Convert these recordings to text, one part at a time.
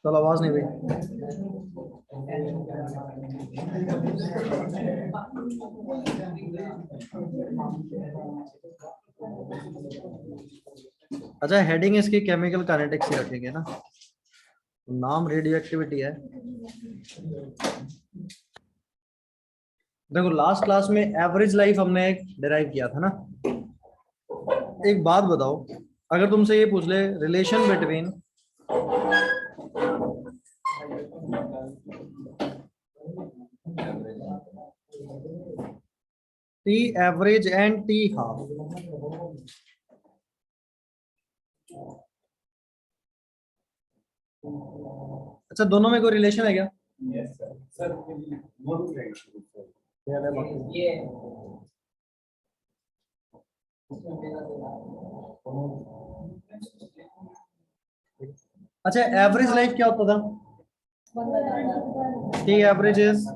चलो आवाज नहीं गई। अच्छा, हेडिंग इसकी केमिकल काइनेटिक्स ही रखेंगे ना, नाम रेडियो एक्टिविटी है। देखो लास्ट क्लास में एवरेज लाइफ हमने एक डिराइव किया था ना। एक बात बताओ, अगर तुमसे ये पूछ ले relation between T average and T half, अच्छा दोनों में कोई रिलेशन है क्या? यस सर ये अच्छा, एवरेज लाइफ क्या होता था? T average is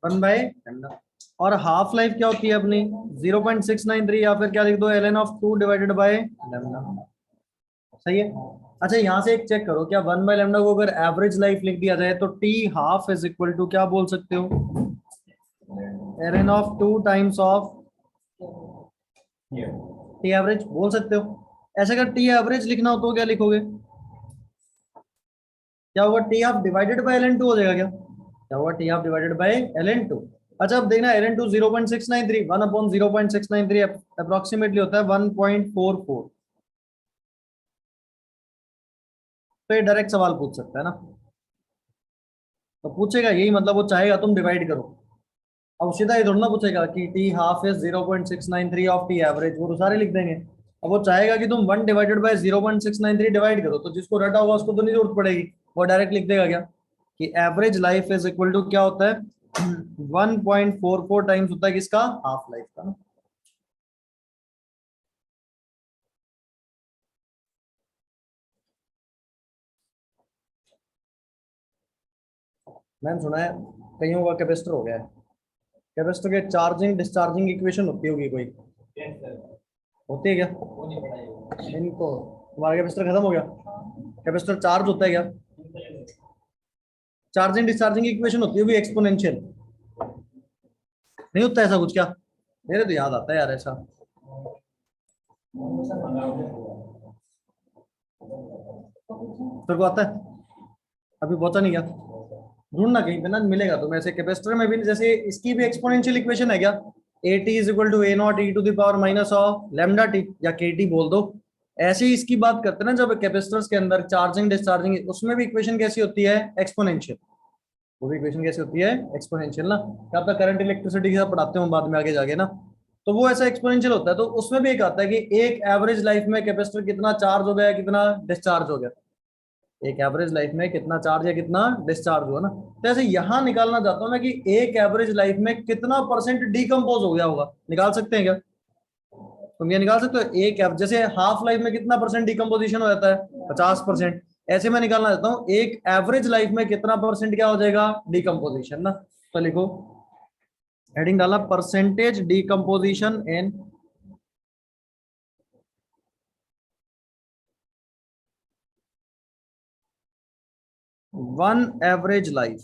one by lambda, और हाफ लाइफ क्या होती है अपनी 0.693, या फिर क्या लिख दो ln of 2 divided by lambda. सही है। अच्छा यहाँ से एक चेक करो, क्या 1 बाय लैम्डा को अगर एवरेज लाइफ लिख दिया जाए तो T half is equal to क्या बोल सकते हो? ln of 2 times of T average बोल सकते हो। ऐसे अगर टी एवरेज लिखना हो तो क्या लिखोगे? क्या होगा? T half divided by ln 2 हो जाएगा क्या? क्या होगा? T half divided by ln 2। अच्छा अब देखना, ln 2 0.693, 1 अपॉन 0.693 अप्रोक्सीमेटली होता है 1.44। तो ये डायरेक्ट सवाल पूछ सकता है ना, तो पूछेगा यही, मतलब वो चाहेगा तुम डिवाइड करो। अब सीधा ये थोड़ा ना पूछेगा कि T half is 0.693 of T average, वो तो सारे लिख देंगे। अब वो चाहेगा कि तुम 1 डिवाइडेड बाय 0.693 डिवाइड करो, तो जिसको रटा होगा उसको तो नहीं जरूरत पड़ेगी, वो डायरेक्ट लिख देगा क्या कि average life is equal to क्या होता है 1.44 टाइम्स होता है किसका? हाफ लाइफ का ना। मैंने सुना है कईयों का कैपेसिटर हो गया है, कैपेसिटर के चार्जिंग डिस्चार्जिंग इक्वेशन होती होगी कोई, होती है क्या इनको? तुम्हारा कैपेसिटर खत्म हो गया, कैपेसिटर चार्ज होता है क्या? चार्जिंग डिस्चार्जिंग इक्वेशन होती होगी एक्सपोनेंशियल, नहीं होता ऐसा कुछ क्या? मेरे तो याद आता है यार ऐसा। तेरे को आता है? अभी पहुंचा नहीं क्या? ढूंढना कहीं पे ना मिलेगा तुम्हें। ऐसे कैपेसिटर में भी जैसे इसकी भी एक्सपोनेंशियल इक्वेशन है क्या? A T is equal to A not e to the power minus of lambda T, या के टी बोल दो। ऐसे ही इसकी बात करते हैं ना, जब कैपेसिटर्स के अंदर चार्जिंग डिस्चार्जिंग, उसमें भी इक्वेशन कैसी होती है? एक्सपोनेंशियल। वो भी इक्वेशन कैसी होती है? एक्सपोनेंशियल ना। क्या आपका करंट इलेक्ट्रिसिटी के साथ पढ़ाते हो बाद में आगे जाके ना, तो वो ऐसा एक्सपोनेंशियल होता है। तो उसमें भी एक आता है कि एक एवरेज लाइफ में कैपेसिटर कितना चार्ज हो गया, कितना डिस्चार्ज हो गया, एक एवरेज लाइफ में कितना चार्ज या कितना डिस्चार्ज हुआ ना। तो ऐसे यहां निकालना चाहता हूं मैं कि एक एवरेज लाइफ में कितना परसेंट डीकम्पोज हो गया होगा, निकाल सकते हैं क्या? तुम ये निकाल सकते हो? एक जैसे हाफ लाइफ में कितना परसेंट डिकम्पोजिशन हो जाता है? 50%। ऐसे मैं निकालना चाहता हूँ एक एवरेज लाइफ में कितना परसेंट क्या हो जाएगा? डीकम्पोजिशन ना। तो लिखो, हेडिंग डाला percentage decomposition in one average life.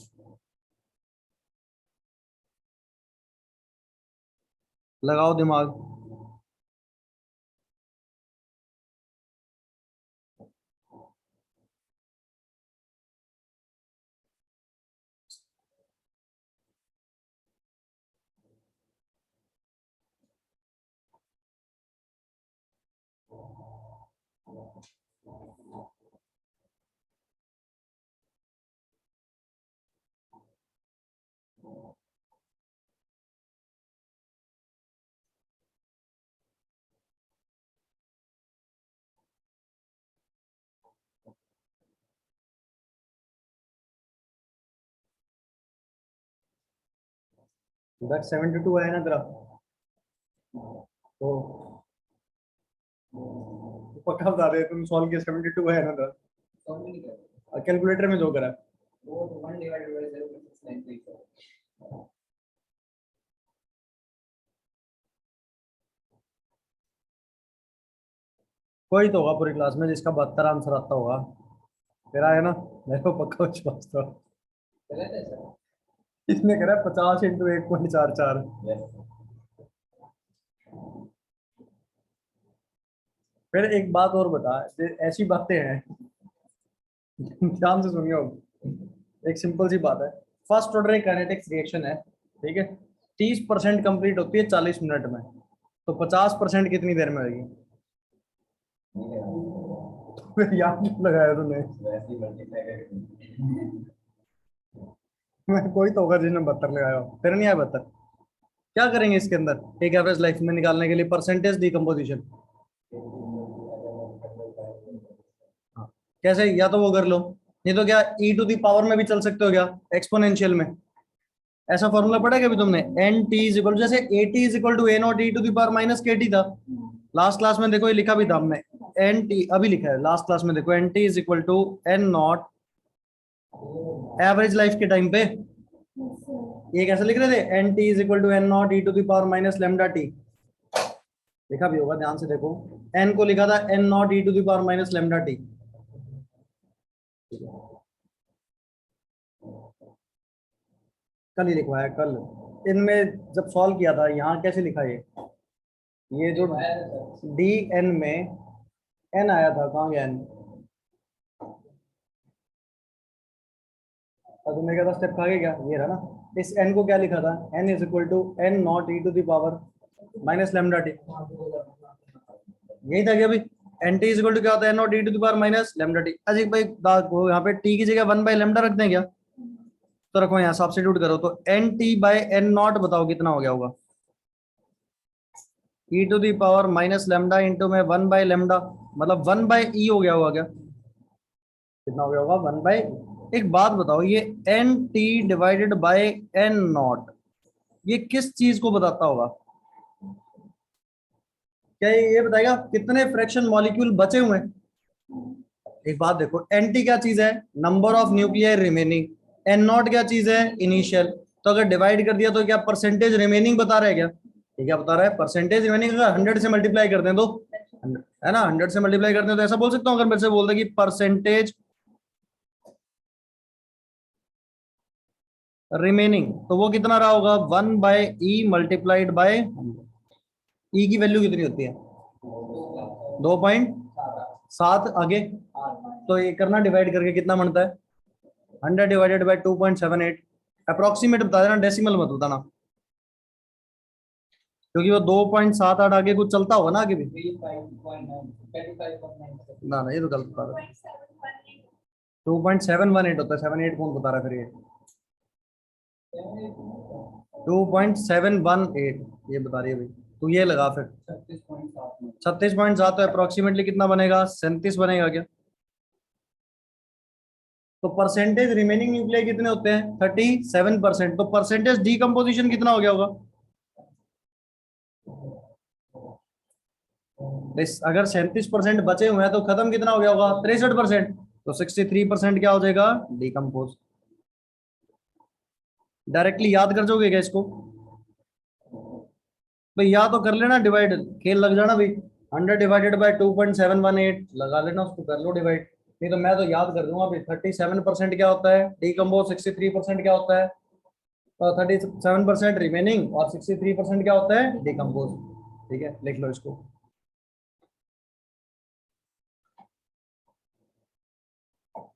लगाओ दिमाग। दैट 72 है ना तेरा, तो पक्का बता दे, तुम सॉल्व किया 72 है ना तेरा, कैलकुलेटर में जो करा। कोई तो होगा पूरी क्लास में जिसका 72 आंसर आता होगा, तेरा है ना, मेरे को पक्का विश्वास था। इसने करा 50 × 1.44। फिर एक बात और बता, ऐसी बातें हैं ध्यान से सुनियो। एक सिंपल सी बात है, फर्स्ट ऑर्डर एक काइनेटिक्स रिएक्शन है, ठीक है, 30% कंप्लीट होती है 40 मिनट में, तो 50% कितनी देर में होगी? फिर यहाँ क्यों लगाया तूने? मैं कोई तो होगा जिसने 72 लगाया हो, तेरे नहीं आया 72। क्या करेंगे इसके अंदर एक एवरेज लाइफ में निकालने के लिए? Percentage decomposition. हाँ, कैसे? या तो वो कर लो, नहीं तो क्या ई टू दी पावर में भी चल सकते हो क्या, एक्सपोनेंशियल में। ऐसा फॉर्मूला पढ़ा क्या अभी तुमने? एन टी इज इक्वल, जैसे A T is equal to A not e to the power minus K T था लास्ट क्लास में, देखो ये लिखा भी था हमने, एन टी अभी लिखा है लास्ट क्लास में, देखो N T is equal to N not average life के टाइम पे, ये कैसे लिख रहे थे? N T is equal to N not e to the power minus lambda T, लिखा भी होगा ध्यान से देखो, एन को लिखा था N not e to the power minus lambda T. कल ही लिखवाया कल, इनमें जब सॉल्व किया था यहाँ कैसे लिखा ये जो डी एन में एन आया था, कहाँ गया एन? और तुमने क्या था स्टेप आगे, क्या ये रहा ना, इस एन को क्या लिखा था? N is equal to N not e to the power minus lambda T, यही था क्या भाई? N T is equal to क्या होता है? N not e to the power minus lambda T. अजी भाई वो यहाँ पे टी की जगह 1/λ रख दें क्या? तो रखो यहाँ सब्स्टिट्यूट करो, तो N T by N naught बताओ कितना हो गया होगा? E to the power minus lambda into में 1/λ, मतलब 1/e हो गया होगा क्या? कितना हो गया होगा? 1/। एक बात बताओ, ये N T divided by N not, ये किस चीज को बताता होगा? क्या ये बताएगा कितने फ्रैक्शन मॉलिक्यूल बचे हुए हैं? एक बात देखो, एन टी क्या चीज है? Number of nuclear remaining. N not क्या चीज है? इनिशियल। तो अगर डिवाइड कर दिया तो क्या परसेंटेज रिमेनिंग बता रहा है क्या? ये क्या बता रहा है? Percentage remaining. अगर 100 से मल्टीप्लाई कर दें तो, है ना, 100 से मल्टीप्लाई करते हैं तो ऐसा बोल सकता हूँ, अगर मेरे से बोल दे कि परसेंटेज रिमेनिंग, तो वो कितना रहा होगा? 1/e मल्टीप्लाइड बाय, ई की वैल्यू कितनी होती है? 2.7 आगे, तो ये करना डिवाइड करके कितना बनता है? 100 डिवाइडेड बाय 2.78। अप्रोक्सीमेट बता देना, डेसिमल मत बताना, क्योंकि वो 2.78 आगे कुछ चलता होगा ना आगे भी। ना ना, ये तो गलत बता रहा है, 2.718 होता है, 78 कौन बता रहा है फिर ये? 2.718 ये बता रही है भाई, तो ये लगा फिर 36.7, तो अप्रोक्सीमेटली कितना बनेगा? 37 बनेगा क्या? तो परसेंटेज रिमेनिंग न्यूक्लियाई कितने होते हैं? 37%। तो परसेंटेज डीकम्पोजिशन कितना हो गया होगा? अगर 37% बचे हुए हैं तो खत्म कितना हो गया होगा? 63%। तो 63% क्या हो जाएगा? डिकम्पोज। डायरेक्टली याद कर जाओगे क्या इसको? भाई या तो कर लेना डिवाइड, खेल लग जाना भाई, 100 डिवाइडेड बाय 2.718 लगा लेना, उसको कर लो डिवाइड। नहीं तो मैं तो याद कर दूंगा भाई, 37% क्या होता है डिकम्पोज, 63% क्या होता है, 37% रिमेनिंग, और 63% क्या होता है? डिकम्पोज। ठीक है, लिख लो इसको।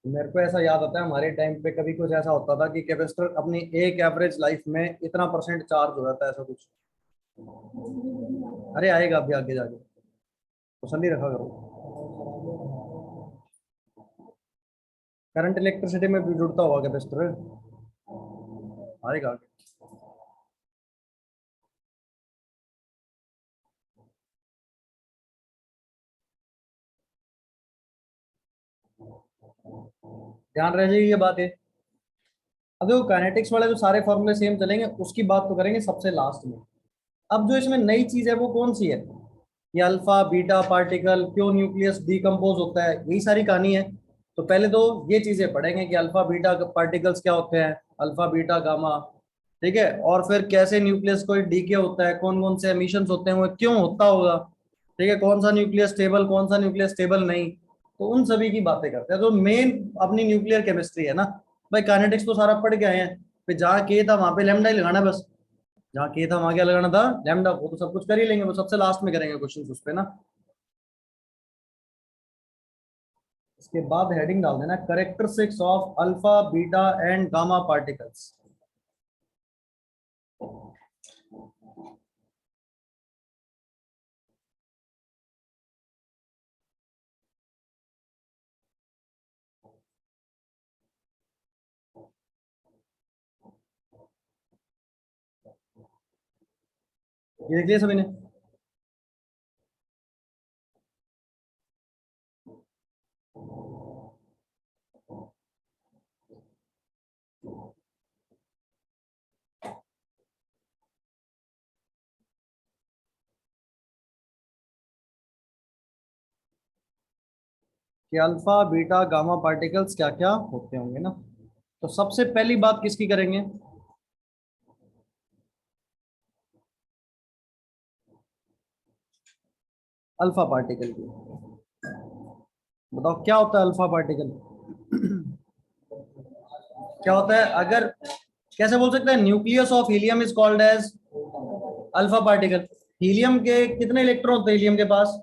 मेरे को ऐसा याद आता है हमारे टाइम पे कभी कुछ ऐसा होता था कि कैपेसिटर अपनी एक एवरेज लाइफ में इतना परसेंट चार्ज हो जाता है, ऐसा कुछ। अरे आएगा अभी आगे जाके, पसंद ही रखा करो। करंट इलेक्ट्रिसिटी में भी जुड़ता होगा कैपेसिटर, आएगा आगे। ध्यान रह जाएगी ये बात है। अब देखो काइनेटिक्स वाले जो सारे फॉर्मूले सेम चलेंगे, उसकी बात तो करेंगे सबसे लास्ट में। अब जो इसमें नई चीज है वो कौन सी है? ये अल्फा बीटा पार्टिकल, क्यों न्यूक्लियस डिकम्पोज होता है, यही सारी कहानी है। तो पहले तो ये चीजें पढ़ेंगे कि अल्फा बीटा पार्टिकल्स क्या होते हैं, अल्फा बीटा गामा। ठीक है, और फिर कैसे न्यूक्लियस कोई डीके होता है, कौन कौन से एमिशंस होते हैं, वो क्यों होता होगा। ठीक है, कौन सा न्यूक्लियस स्टेबल, कौन सा न्यूक्लियस स्टेबल नहीं। तो उन सभी की बातें करते हैं। तो मेन अपनी न्यूक्लियर केमिस्ट्री है ना भाई। काइनेटिक्स तो सारा पढ़ के आए हैं, फिर जहाँ के था वहां पे लेमडा ही लगाना है बस। जहाँ के था वहां क्या लगाना था, लैम्डा। वो तो सब कुछ कर ही लेंगे, वो सबसे लास्ट में करेंगे क्वेश्चन उस पे ना। इसके बाद हेडिंग डाल देना characteristics of alpha beta and gamma particles. ये देख लिया सभी ने? कि अल्फा बीटा गामा पार्टिकल्स क्या क्या होते होंगे ना। तो सबसे पहली बात किसकी करेंगे? अल्फा पार्टिकल की। बताओ क्या होता है अल्फा पार्टिकल? क्या होता है? अगर कैसे बोल सकते हैं, nucleus of helium is called as alpha particle. Helium के कितने इलेक्ट्रॉन होते हैं हीलियम के पास?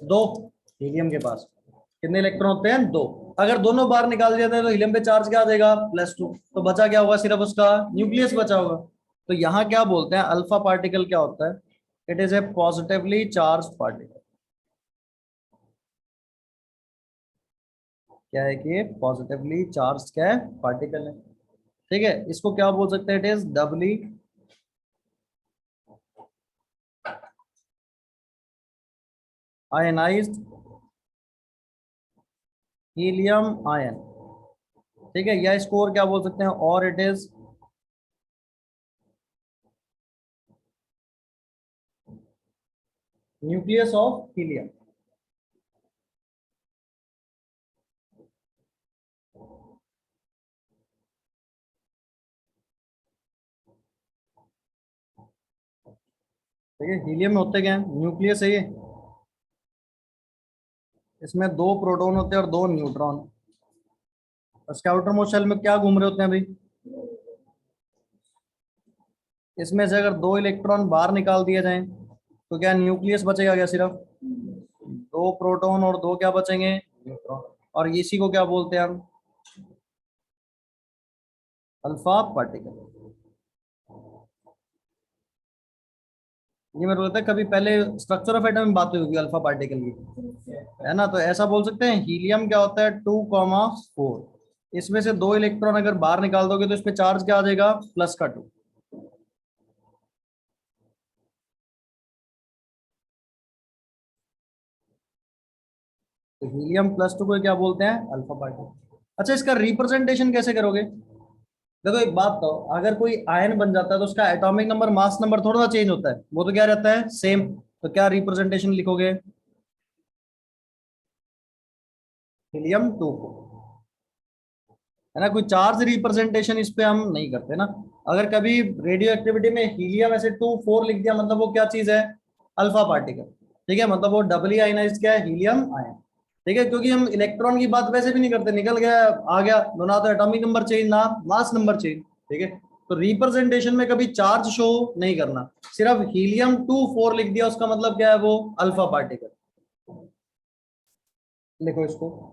दो। हीलियम के पास कितने इलेक्ट्रॉन होते हैं? दो। अगर दोनों बाहर निकाल दिया जाए तो हीलियम पे चार्ज क्या आ जाएगा? +2। तो बचा क्या होगा? सिर्फ उसका न्यूक्लियस बचा होगा। तो यहाँ क्या बोलते हैं, अल्फा पार्टिकल क्या होता है? It is a positively charge particle. क्या है कि पॉजिटिवली चार्ज क्या है? पार्टिकल है। ठीक है, इसको क्या बोल सकते हैं? It is doubly ionized helium ion. ठीक है, या स्कोर क्या बोल सकते हैं, और it is nucleus of helium. ठीक है, हीलियम में होते क्या है? न्यूक्लियस है ये। इसमें दो प्रोटॉन होते हैं और दो न्यूट्रॉन। उसके आउटर मोस्ट शेल में क्या घूम रहे होते हैं भाई? इसमें से अगर दो इलेक्ट्रॉन बाहर निकाल दिए जाएं तो क्या न्यूक्लियस बचेगा क्या? सिर्फ दो प्रोटॉन और दो क्या बचेंगे? न्यूट्रॉन। और इसी को क्या बोलते हैं हम? Alpha particle. ये मैं बोलता कभी पहले स्ट्रक्चर ऑफ एटम में बात हुई होगी अल्फा पार्टिकल की, है ना। तो ऐसा बोल सकते हैं, हीलियम क्या होता है? 2,4। इसमें से दो इलेक्ट्रॉन अगर बाहर निकाल दोगे तो इस पे चार्ज क्या आ जाएगा? +2। तो हीलियम +2 को क्या बोलते हैं? Alpha particle. अच्छा, इसका रिप्रेजेंटेशन कैसे करोगे? देखो एक बात तो, अगर कोई आयन बन जाता है तो उसका एटॉमिक नंबर मास नंबर थोड़ा सा चेंज होता है, वो तो क्या रहता है? सेम। तो क्या रिप्रेजेंटेशन लिखोगे? हीलियम 2 को, है ना। कोई चार्ज रिप्रेजेंटेशन इस पे हम नहीं करते ना। अगर कभी रेडियो एक्टिविटी में हीलियम ऐसे 2,4 लिख दिया, मतलब वो क्या चीज है? Alpha particle. ठीक है, मतलब वो डबली आयनाइज्ड क्या है? Helium ion. ठीक है, क्योंकि हम इलेक्ट्रॉन की बात वैसे भी नहीं करते, निकल गया आ गया, तो ना तो एटॉमिक नंबर चेंज ना मास नंबर चेंज। ठीक है, तो रिप्रेजेंटेशन में कभी चार्ज शो नहीं करना। सिर्फ हीलियम 2,4 लिख दिया, उसका मतलब क्या है? वो अल्फा पार्टिकल। लिखो इसको।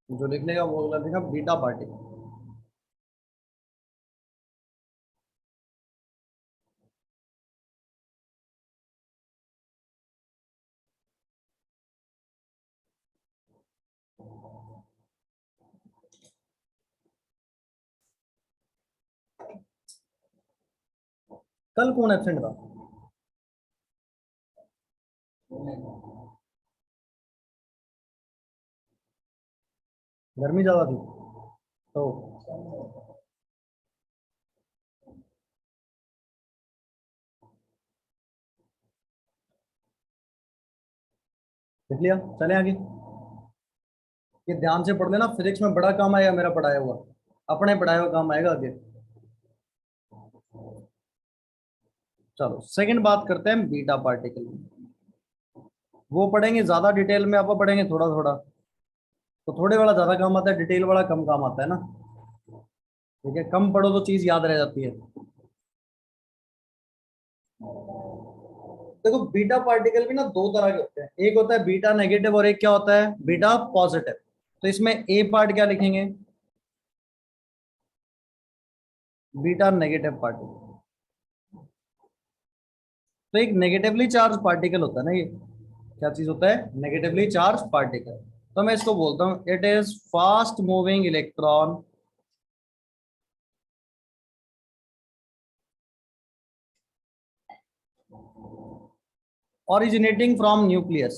जो लिख लेगा वो अगला लिखा बीटा पार्टिकल। कल कौन एब्सेंट था? गर्मी ज्यादा थी तो देख लिया। चले आगे, ये ध्यान से पढ़ लेना, फिजिक्स में बड़ा काम आएगा मेरा पढ़ाया हुआ, अपने पढ़ाया हुआ काम आएगा आगे। चलो सेकंड बात करते हैं बीटा पार्टिकल। वो पढ़ेंगे ज्यादा डिटेल में, आप पढ़ेंगे थोड़ा थोड़ा, तो थोड़े वाला ज्यादा काम आता है, डिटेल वाला कम काम आता है ना। ठीक है, कम पढ़ो तो चीज याद रह जाती है। देखो बीटा पार्टिकल भी ना दो तरह के होते हैं, एक होता है बीटा नेगेटिव और एक क्या होता है बीटा पॉजिटिव। तो इसमें ए पार्ट क्या लिखेंगे? Beta negative particle. तो एक नेगेटिवली चार्ज पार्टिकल होता है ना ये, क्या चीज होता है? Negatively charge particle. तो मैं इसको बोलता हूं it is fast moving electron originating from nucleus.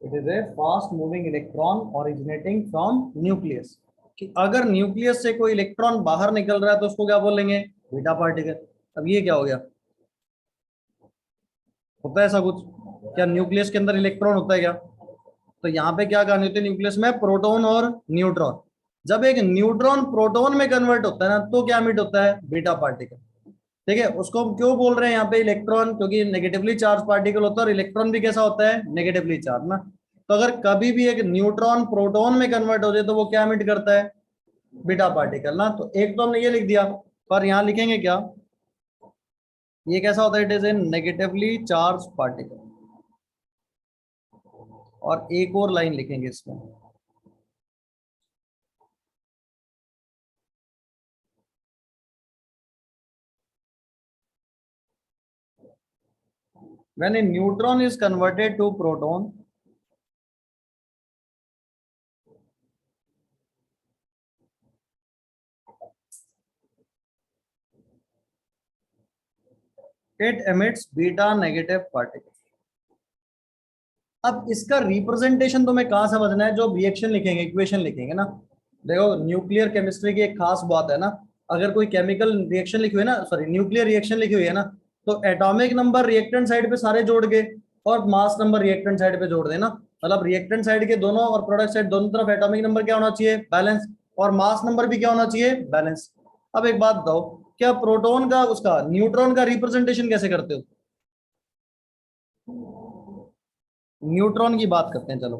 It is a fast moving electron originating from nucleus. कि अगर न्यूक्लियस से कोई इलेक्ट्रॉन बाहर निकल रहा है तो उसको क्या बोलेंगे? Beta particle. अब ये क्या हो गया? होता है ऐसा कुछ? क्या न्यूक्लियस के अंदर इलेक्ट्रॉन होता है क्या? तो यहाँ पे क्या कहानी होती है न्यूक्लियस में? प्रोटॉन और न्यूट्रॉन। जब एक न्यूट्रॉन प्रोटॉन में कन्वर्ट होता है ना, तो क्या एमिट होता है? Beta particle. ठीक है, उसको हम क्यों बोल रहे हैं यहाँ पे इलेक्ट्रॉन? क्योंकि नेगेटिवली चार्ज पार्टिकल होता है और इलेक्ट्रॉन भी कैसा होता है? नेगेटिवली चार्ज ना। तो अगर कभी भी एक न्यूट्रॉन प्रोटॉन में कन्वर्ट हो जाए तो वो क्या एमिट करता है? बीटा पार्टिकल ना। तो एक तो हमने ये लिख दिया, पर यहाँ लिखेंगे क्या? ये कैसा होता है? It is a negatively charge particle. और एक और लाइन लिखेंगे इसमें, when a neutron is converted to proton, it emits beta negative particle. अब इसका रिप्रेजेंटेशन तुम्हें कहाँ समझना है? जो रिएक्शन लिखेंगे, इक्वेशन लिखेंगे ना। देखो न्यूक्लियर केमिस्ट्री की एक खास बात है ना, अगर कोई केमिकल रिएक्शन लिखी हुई है ना, सॉरी न्यूक्लियर रिएक्शन लिखी हुई है ना, तो एटॉमिक नंबर रिएक्टेंट साइड पे सारे जोड़ के और मास नंबर रिएक्टेंट साइड पे जोड़ देना। मतलब रिएक्टेंट साइड के दोनों और प्रोडक्ट साइड दोनों तरफ एटॉमिक नंबर क्या होना चाहिए? बैलेंस। और मास नंबर भी क्या होना चाहिए? बैलेंस। अब एक बात बताओ, क्या प्रोटॉन का उसका न्यूट्रॉन का रिप्रेजेंटेशन कैसे करते हो? न्यूट्रॉन की बात करते हैं चलो।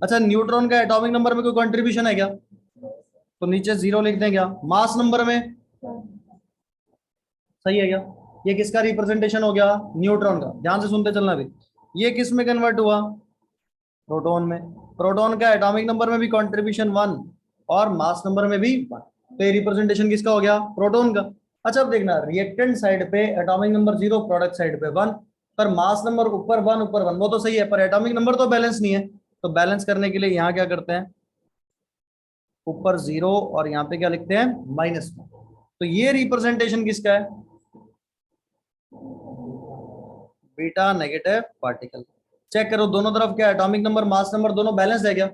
अच्छा, न्यूट्रॉन का एटॉमिक नंबर में कोई कंट्रीब्यूशन है क्या? तो नीचे जीरो लिख दें क्या? मास नंबर में? सही है क्या? ये किसका रिप्रेजेंटेशन हो गया? न्यूट्रॉन का। ध्यान से सुनते चलना भी, ये किस में कन्वर्ट हुआ? प्रोटॉन में। प्रोटॉन का एटॉमिक नंबर में भी कंट्रीब्यूशन वन और मास नंबर में भी वन। तो ये रिप्रेजेंटेशन किसका हो गया? प्रोटॉन का। अच्छा अब देखना, रिएक्टेंट साइड पे atomic number zero, product side पे वन, पर मास नंबर ऊपर वन, वो तो सही है, पर एटॉमिक नंबर तो बैलेंस नहीं है। तो बैलेंस करने के लिए यहाँ क्या करते हैं? ऊपर जीरो और यहाँ पे क्या लिखते हैं? Minus one. तो ये रिप्रेजेंटेशन किसका है? Beta negative particle. चेक करो दोनों तरफ क्या एटॉमिक नंबर मास नंबर दोनों बैलेंस है क्या?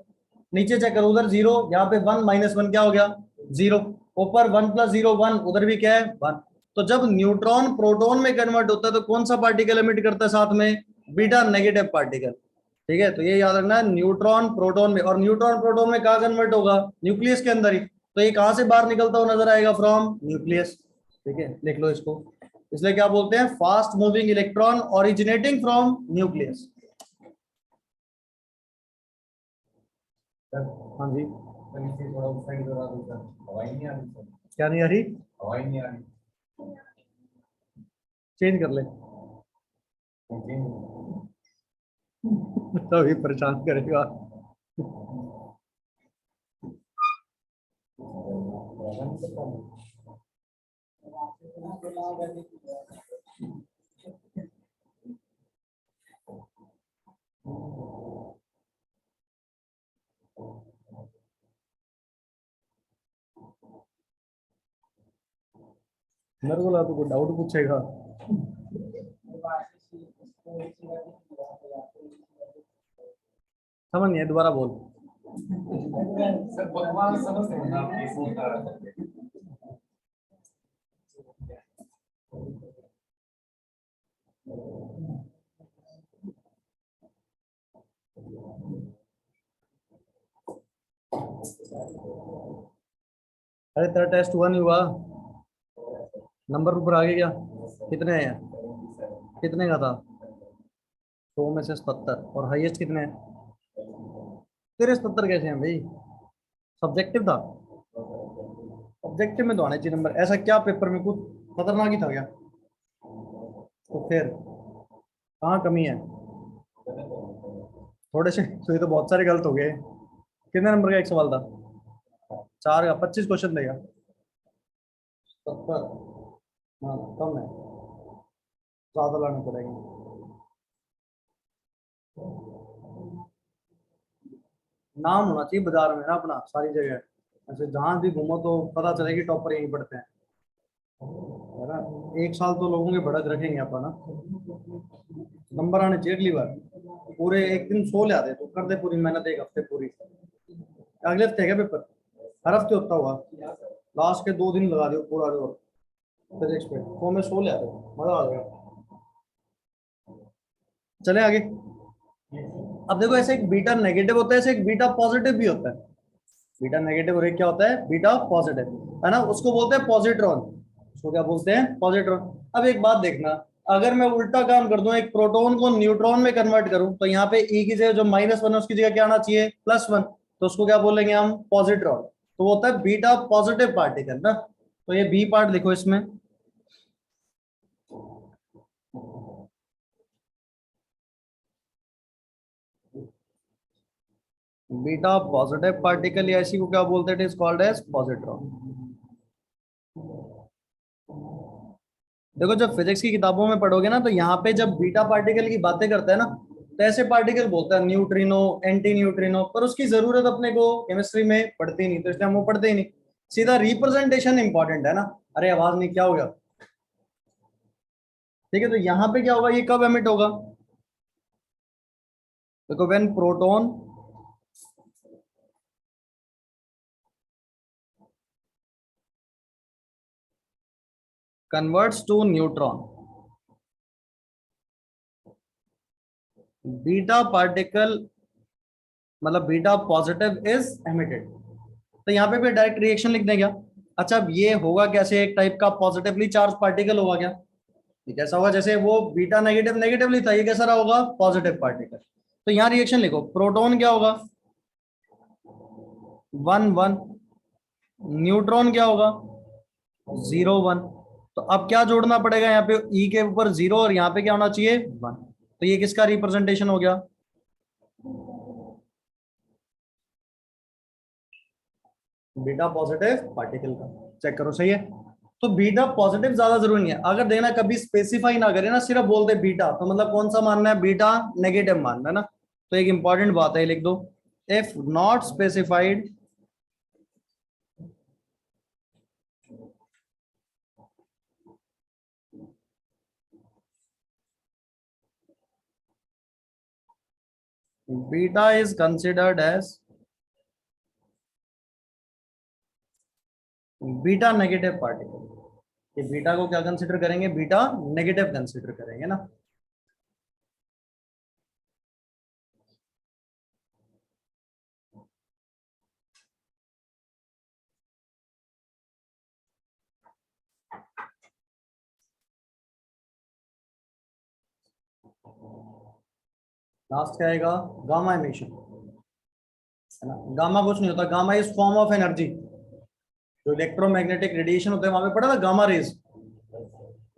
नीचे चेक करो, उधर जीरो, यहाँ पे वन, माइनस वन क्या हो गया? जीरो। ऊपर वन प्लस जीरो वन, उधर भी क्या है? वन। तो जब न्यूट्रॉन प्रोटॉन में कन्वर्ट होता है तो कौन सा पार्टिकल एमिट करता है साथ में? Beta negative particle. ठीक है, तो ये याद रखना है, न्यूट्रॉन प्रोटॉन में, और न्यूट्रॉन प्रोटॉन में कहाँ कन्वर्ट होगा? न्यूक्लियस के अंदर ही। तो ये कहाँ से बाहर निकलता हुआ नजर आएगा? From nucleus. ठीक है, लिख लो इसको। इसलिए क्या बोलते हैं? Fast moving electron originating from nucleus. हाँ जी, थोड़ा उस साइड करा दो सर, हवा ही नहीं आ रही सर। क्या नहीं आ रही? हवा ही नहीं आ रही। चेंज कर ले। तभी परेशान करेगा। मेरे को लगा तो कोई डाउट पूछेगा। समझ नहीं है, दोबारा बोल। सर भगवान समझते हैं ना आपकी सोच। अरे तेरा टेस्ट हुआ नहीं हुआ? नंबर ऊपर आ गया क्या? कितने हैं? कितने का था? 100 में से 77, और हाईएस्ट कितने हैं? तेरे 77 कैसे हैं भाई? सब्जेक्टिव था। ऑब्जेक्टिव में तो आने चाहिए नंबर। ऐसा क्या पेपर में कुछ खतरनाक ही था क्या? तो फिर कहाँ कमी है? थोड़े से तो, ये तो बहुत सारे गलत हो गए। कितने नंबर का एक सवाल था? 4 का 25 क्वेश्चन देगा। 70? हाँ, कम है, ज्यादा लाने पड़ेंगे। नाम होना चाहिए बाजार में ना अपना, सारी जगह। ऐसे जहां भी घूमो तो पता चले कि टॉपर यहीं पढ़ते हैं, है ना। एक साल तो लोगों के बढ़त रखेंगे अपन ना। नंबर आने चाहिए अगली बार। पूरे एक दिन सो ले आते तो कर दे पूरी मेहनत, एक हफ्ते पूरी। अगले हफ्ते है क्या पेपर? हर हफ्ते होता हुआ लास्ट के 2 दिन लगा दो पूरा जोर फिजिक्स पे, तो मैं सो ले आते, मजा आ गया। चले आगे। अब देखो, ऐसे एक बीटा नेगेटिव होता है, ऐसे एक बीटा पॉजिटिव भी होता है। बीटा नेगेटिव और एक क्या होता है? बीटा पॉजिटिव, है ना। उसको बोलते हैं पॉजिट्रॉन। उसको क्या बोलते हैं? पॉजिट्रॉन। अब एक बात देखना, अगर मैं उल्टा काम कर दूं, एक प्रोटॉन को न्यूट्रॉन में कन्वर्ट करूं, तो यहाँ पे ई की जगह जो -1 है उसकी जगह क्या आना चाहिए? +1। तो उसको क्या बोलेंगे हम? पॉजिट्रॉन। तो वो होता है बीटा पॉजिटिव पार्टिकल ना। तो ये बी पार्ट लिखो इसमें। बीटा पॉजिटिव पार्टिकल या इसी को क्या बोलते हैं? It is called as positron. देखो, जब फिजिक्स की किताबों में पढ़ोगे ना, तो यहाँ पे जब बीटा पार्टिकल की बातें करते हैं ना, तो ऐसे पार्टिकल बोलते हैं न्यूट्रिनो, एंटी न्यूट्रिनो, पर उसकी जरूरत अपने को केमिस्ट्री में पड़ती नहीं, तो इसलिए हम वो पढ़ते ही नहीं। सीधा रिप्रेजेंटेशन इंपॉर्टेंट है ना। अरे आवाज नहीं, क्या हो गया? ठीक है, तो यहाँ पे क्या होगा? ये कब एमिट होगा? देखो, when proton converts to neutron, beta particle, मतलब बीटा पॉजिटिव इज एमिटेड। तो यहाँ पे भी डायरेक्ट रिएक्शन लिख दें क्या? अच्छा, अब ये होगा कैसे? एक टाइप का पॉजिटिवली चार्ज पार्टिकल होगा क्या? ये कैसा होगा? जैसे वो बीटा नेगेटिव नेगेटिवली था, ये कैसा रहा होगा? Positive particle. तो यहाँ रिएक्शन लिखो, प्रोटॉन क्या होगा? 1 1। न्यूट्रॉन क्या होगा? 0 1। तो अब क्या जोड़ना पड़ेगा यहाँ पे? ई के ऊपर 0 और यहाँ पे क्या होना चाहिए? 1। तो ये किसका रिप्रेजेंटेशन हो गया? बीटा पॉजिटिव पार्टिकल का। चेक करो, सही है। तो बीटा पॉजिटिव ज्यादा जरूरी नहीं है। अगर देना कभी स्पेसिफाई ना करे ना, सिर्फ बोल दे बीटा, तो मतलब कौन सा मानना है? बीटा नेगेटिव मानना है ना। तो एक इंपॉर्टेंट बात है, लिख दो, if not specified beta is considered as beta negative particle. ये बीटा को क्या कंसिडर करेंगे? बीटा नेगेटिव कंसिडर करेंगे ना। लास्ट क्या आएगा? गामा एमिशन, है ना। गामा कुछ नहीं होता, gamma is form of energy. जो इलेक्ट्रोमैग्नेटिक रेडिएशन होता है, वहां पे पढ़ा था गामा रेज।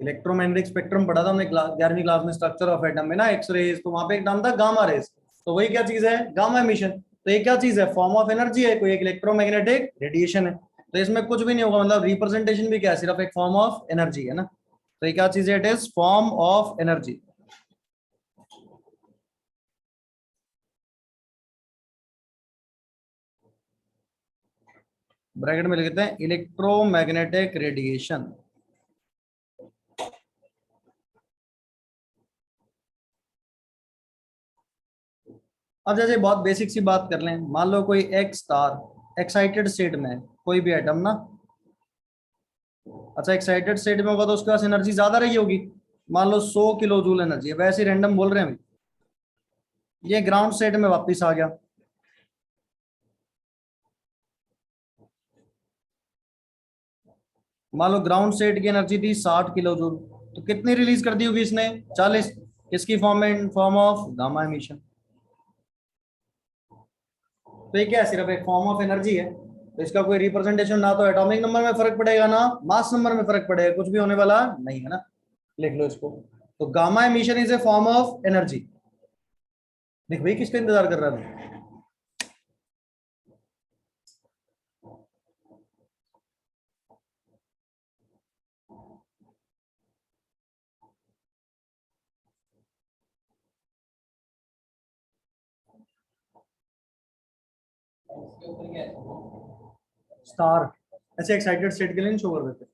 इलेक्ट्रोमैग्नेटिक स्पेक्ट्रम पढ़ा था हमने 11वीं क्लास में, स्ट्रक्चर ऑफ एटम में ना, एक्स रेज। तो वहां पे एक नाम था गामा रेज। तो वही क्या चीज है? Gamma emission. तो ये क्या चीज है? फॉर्म ऑफ एनर्जी है, कोई एक इलेक्ट्रोमैग्नेटिक रेडिएशन है। तो इसमें कुछ भी नहीं होगा, मतलब रिप्रेजेंटेशन भी क्या है? सिर्फ एक फॉर्म ऑफ एनर्जी है ना। तो ये क्या चीज है? It is form of energy. Bracket में लिखते हैं इलेक्ट्रोमैग्नेटिक रेडिएशन। अब जैसे बहुत बेसिक सी बात कर लें, मान लो कोई एक्स स्टार एक्साइटेड स्टेट में है, कोई भी एटम ना। अच्छा, एक्साइटेड स्टेट में होगा तो उसके पास एनर्जी ज्यादा रही होगी, मान लो 100 किलो जूल एनर्जी है, वैसे रैंडम बोल रहे हैं हम। ये ग्राउंड स्टेट में वापस आ गया, मान लो ग्राउंड स्टेट की एनर्जी थी 60 किलो जूल, तो कितनी रिलीज कर दी होगी इसने? 40। किसकी फॉर्म में? In form of gamma emission. तो ये क्या है? सिर्फ एक फॉर्म ऑफ एनर्जी है, तो इसका कोई रिप्रेजेंटेशन ना तो एटॉमिक नंबर में फर्क पड़ेगा ना मास नंबर में फर्क पड़ेगा, कुछ भी होने वाला नहीं है ना। लिख लो इसको। तो gamma emission is a form of energy. देख भाई, किसका इंतजार कर रहा है? उसके ऊपर क्या है? स्टार ऐसे एक्साइटेड स्टेट के लिए शो कर देते।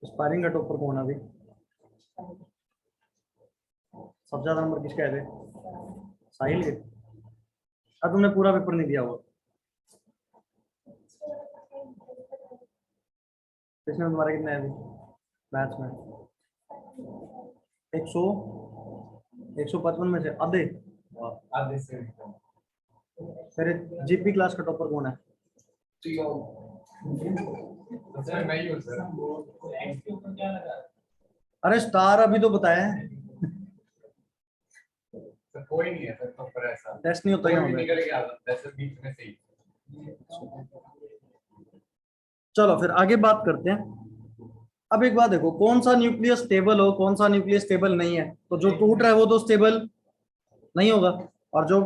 स्पायरिंग का टॉपर कौन है अभी? सबसे ज्यादा नंबर किसके आए थे? साहिल के। अब तुमने पूरा पेपर नहीं दिया हुआ। इसमें तुम्हारे कितने आए अभी मैथ्स में? 100 155 में से आधे। आधे से फिर जीपी क्लास का टॉपर कौन है? सर मैं ही हूँ सर। एक्स के ऊपर क्या लगा? अरे स्टार अभी तो बताया है। सर कोई नहीं है सर, तो पर ऐसा टेस्ट नहीं होता कोई यहाँ भी पे। निकल गया सर बीच में से ही। चलो फिर आगे बात करते हैं। अब एक बात देखो, कौन सा न्यूक्लियस स्टेबल हो, कौन सा न्यूक्लियस स्टेबल नहीं है। तो जो टूट रहा है वो तो स्टेबल नहीं होगा, और जो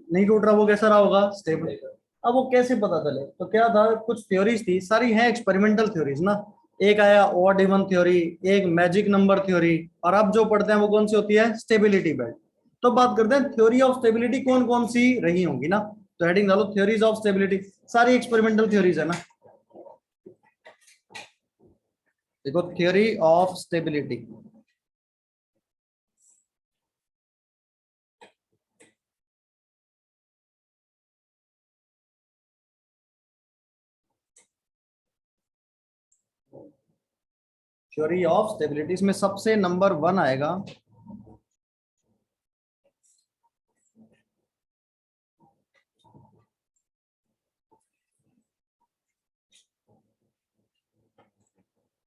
नहीं टूट रहा वो कैसा रहा होगा? स्टेबल। अब वो कैसे पता चले? तो क्या था, कुछ थ्योरीज थी, सारी हैं एक्सपेरिमेंटल थ्योरीज ना। एक आया ऑड इवन थ्योरी, एक मैजिक नंबर थ्योरी, और अब जो पढ़ते हैं वो कौन सी होती है? Stability belt. तो बात करते हैं थ्योरी ऑफ स्टेबिलिटी कौन कौन सी रही होंगी ना। तो हेडिंग डालो थ्योरीज ऑफ स्टेबिलिटी, सारी एक्सपेरिमेंटल थ्योरीज है ना। देखो theory of stability, theory of stability इसमें सबसे नंबर 1 आएगा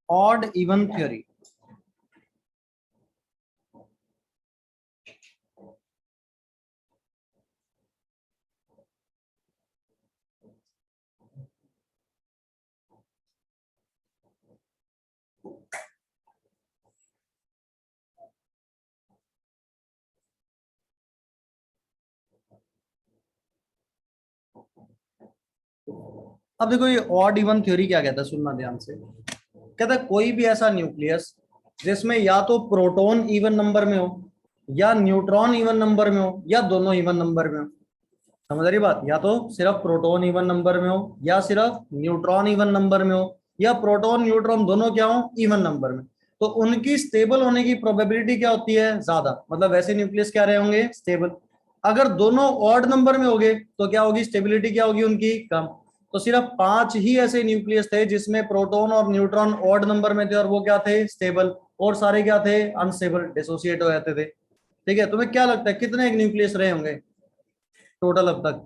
ऑड इवन थ्योरी। अब देखो ये ऑड इवन थ्योरी क्या कहता है, सुनना ध्यान से। कहता है कोई भी ऐसा न्यूक्लियस जिसमें या तो प्रोटॉन इवन नंबर में हो, या न्यूट्रॉन इवन नंबर में हो, या दोनों इवन नंबर में हो। समझ रही बात? या तो सिर्फ प्रोटॉन इवन नंबर में हो, या सिर्फ न्यूट्रॉन इवन नंबर में हो, या प्रोटॉन न्यूट्रॉन दोनों क्या हो? इवन नंबर में। तो उनकी स्टेबल होने की प्रोबेबिलिटी क्या होती है? ज्यादा। मतलब वैसे न्यूक्लियस क्या रहे होंगे? स्टेबल। अगर दोनों ऑड नंबर में होंगे तो क्या होगी? स्टेबिलिटी क्या होगी उनकी? कम। तो सिर्फ 5 ही ऐसे न्यूक्लियस थे जिसमें प्रोटॉन और न्यूट्रॉन ऑड नंबर में थे, और वो क्या थे? स्टेबल। और सारे क्या थे? अनस्टेबल, डिसोसिएट हो जाते थे। ठीक है, तुम्हें क्या लगता है कितने एक न्यूक्लियस रहे होंगे टोटल अब तक?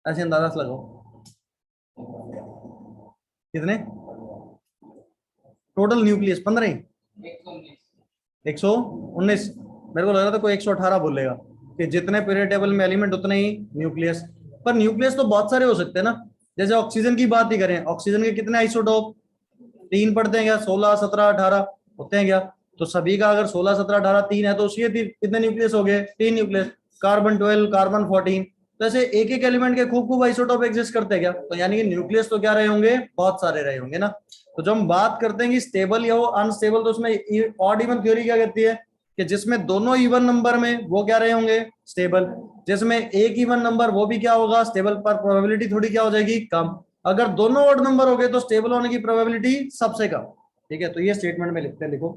ऐसे अंदाजा से लगाओ, कितने टोटल न्यूक्लियस? 15 ही? 119? मेरे को लग रहा था कोई 118 बोलेगा, कि जितने पीरियड टेबल में एलिमेंट उतने ही न्यूक्लियस। पर न्यूक्लियस तो बहुत सारे हो सकते हैं ना। जैसे ऑक्सीजन की बात ही करें, ऑक्सीजन के कितने आइसोटोप? 3 पढ़ते हैं क्या? 16 17 18 होते हैं क्या? तो सभी का अगर 16 17 18 3 है तो उसके कितने न्यूक्लियस हो गए? 3 न्यूक्लियस। Carbon 12, carbon 14। तो ऐसे एक एक एलिमेंट के खूब खूब आइसोटोप एग्जिस्ट करते हैं क्या? तो यानी कि न्यूक्लियस तो क्या रहे होंगे? बहुत सारे रहे होंगे ना। तो जब हम बात करते हैं कि स्टेबल या वो अनस्टेबल, तो उसमें ऑड इवन थ्योरी क्या कहती है कि जिसमें दोनों इवन नंबर में वो क्या रहे होंगे? स्टेबल। जिसमें एक इवन नंबर वो भी क्या होगा? स्टेबल। पर प्रोबेबिलिटी थोड़ी क्या हो जाएगी? कम। अगर दोनों ऑड नंबर हो गए तो स्टेबल होने की प्रोबेबिलिटी सबसे कम। ठीक है, तो ये स्टेटमेंट में लिखते हैं, लिखो।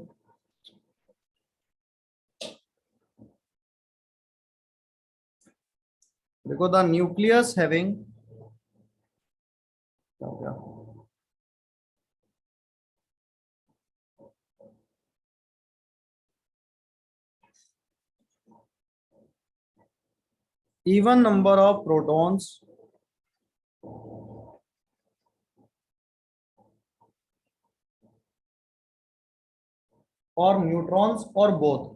देखो, द न्यूक्लियस हैविंग, क्या हो गया, even number of protons or neutrons or both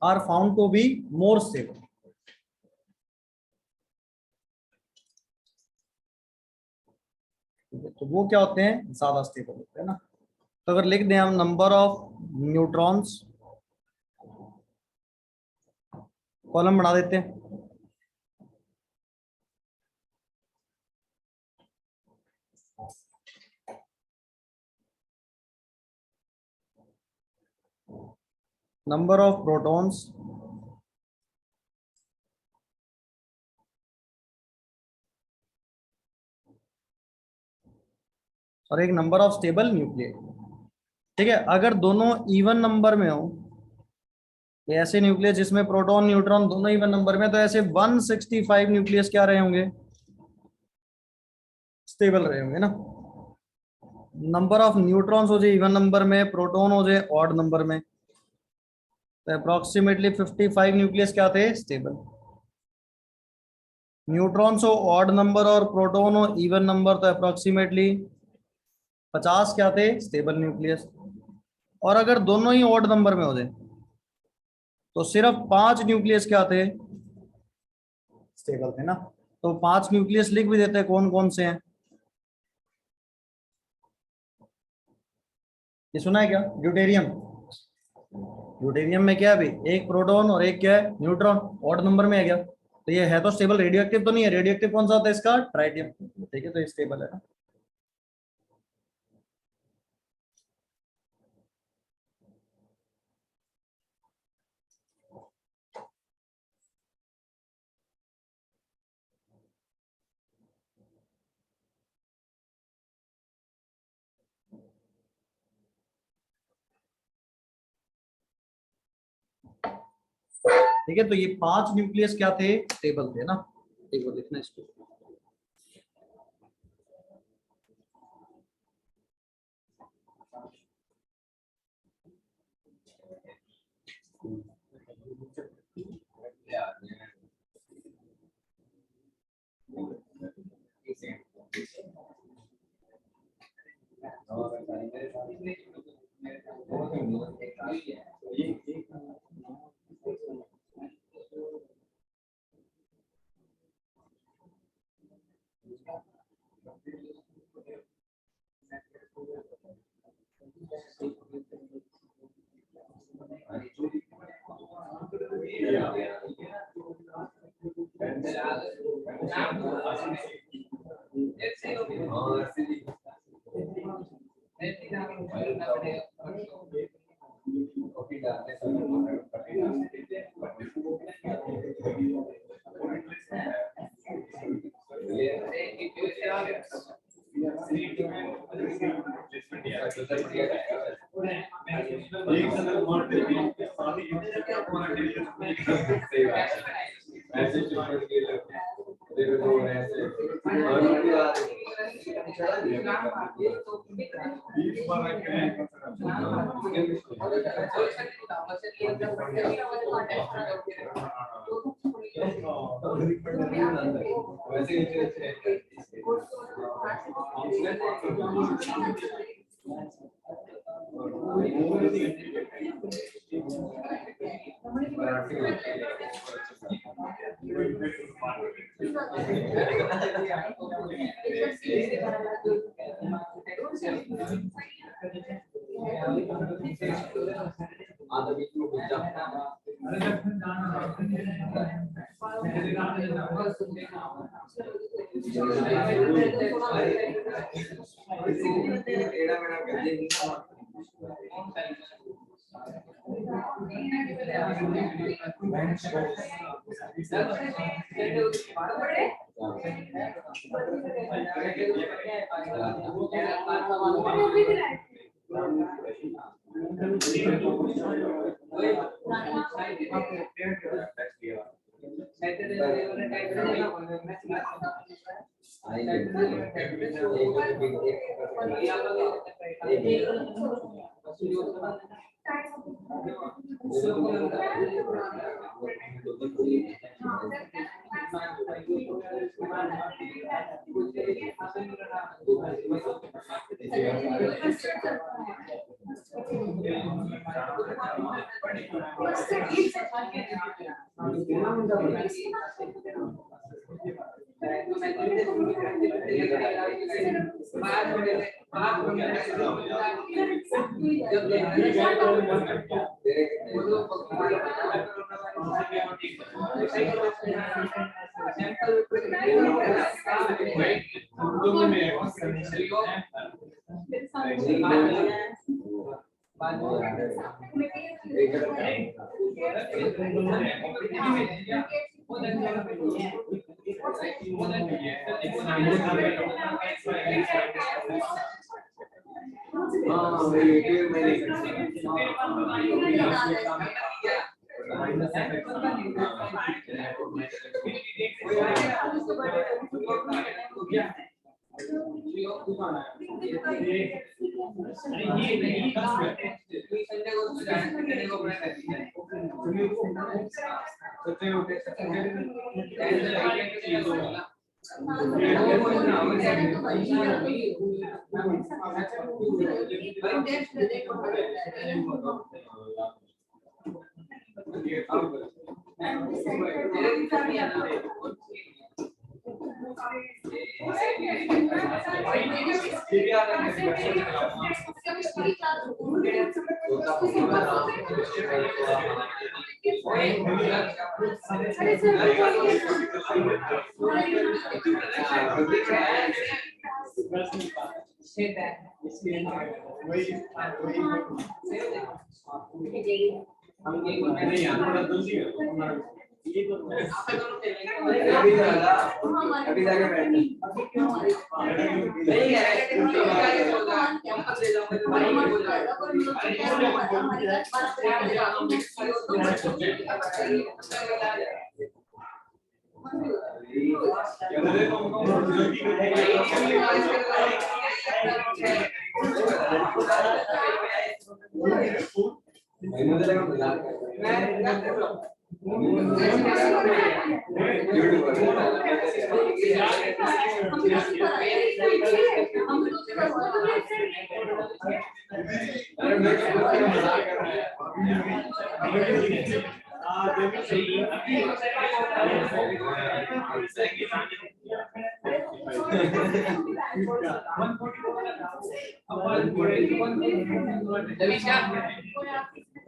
are found to be more stable. तो वो क्या होते हैं? ज्यादा स्टेबल होते हैं ना। तो अगर लिख दें हम नंबर ऑफ न्यूट्रॉन्स, कॉलम बना देते हैं। नंबर ऑफ प्रोटॉन्स और एक नंबर ऑफ स्टेबल न्यूक्लियस। ठीक है, अगर दोनों इवन नंबर में हो, ऐसे न्यूक्लियस जिसमें प्रोटॉन न्यूट्रॉन दोनों इवन नंबर में, तो ऐसे 165 न्यूक्लियस क्या रहे होंगे? स्टेबल रहे होंगे ना। नंबर ऑफ न्यूट्रॉन्स हो जाए इवन नंबर में, प्रोटॉन हो जाए ऑड नंबर में, तो अप्रोक्सीमेटली 55 न्यूक्लियस क्या थे? स्टेबल। न्यूट्रॉन्स हो ऑड नंबर और प्रोटॉन हो इवन नंबर, तो अप्रोक्सीमेटली 50 क्या थे? Stable nucleus. और अगर दोनों ही ऑड नंबर में हो जाए तो सिर्फ 5 न्यूक्लियस क्या थे? स्टेबल थे ना। तो 5 न्यूक्लियस लिख भी देते हैं, कौन कौन से हैं? ये सुना है क्या? ड्यूटेरियम। ड्यूटेरियम में क्या है अभी? एक प्रोटॉन और एक क्या है? न्यूट्रॉन। ऑड नंबर में है क्या? तो ये है तो स्टेबल। रेडियो एक्टिव तो नहीं है। रेडियो एक्टिव कौन सा होता है इसका? ट्राइटियम। ठीक है, तो ये स्टेबल है ना। ठीक है, तो ये 5 न्यूक्लियस क्या थे? स्टेबल थे ना। एक बार लिखना इसको।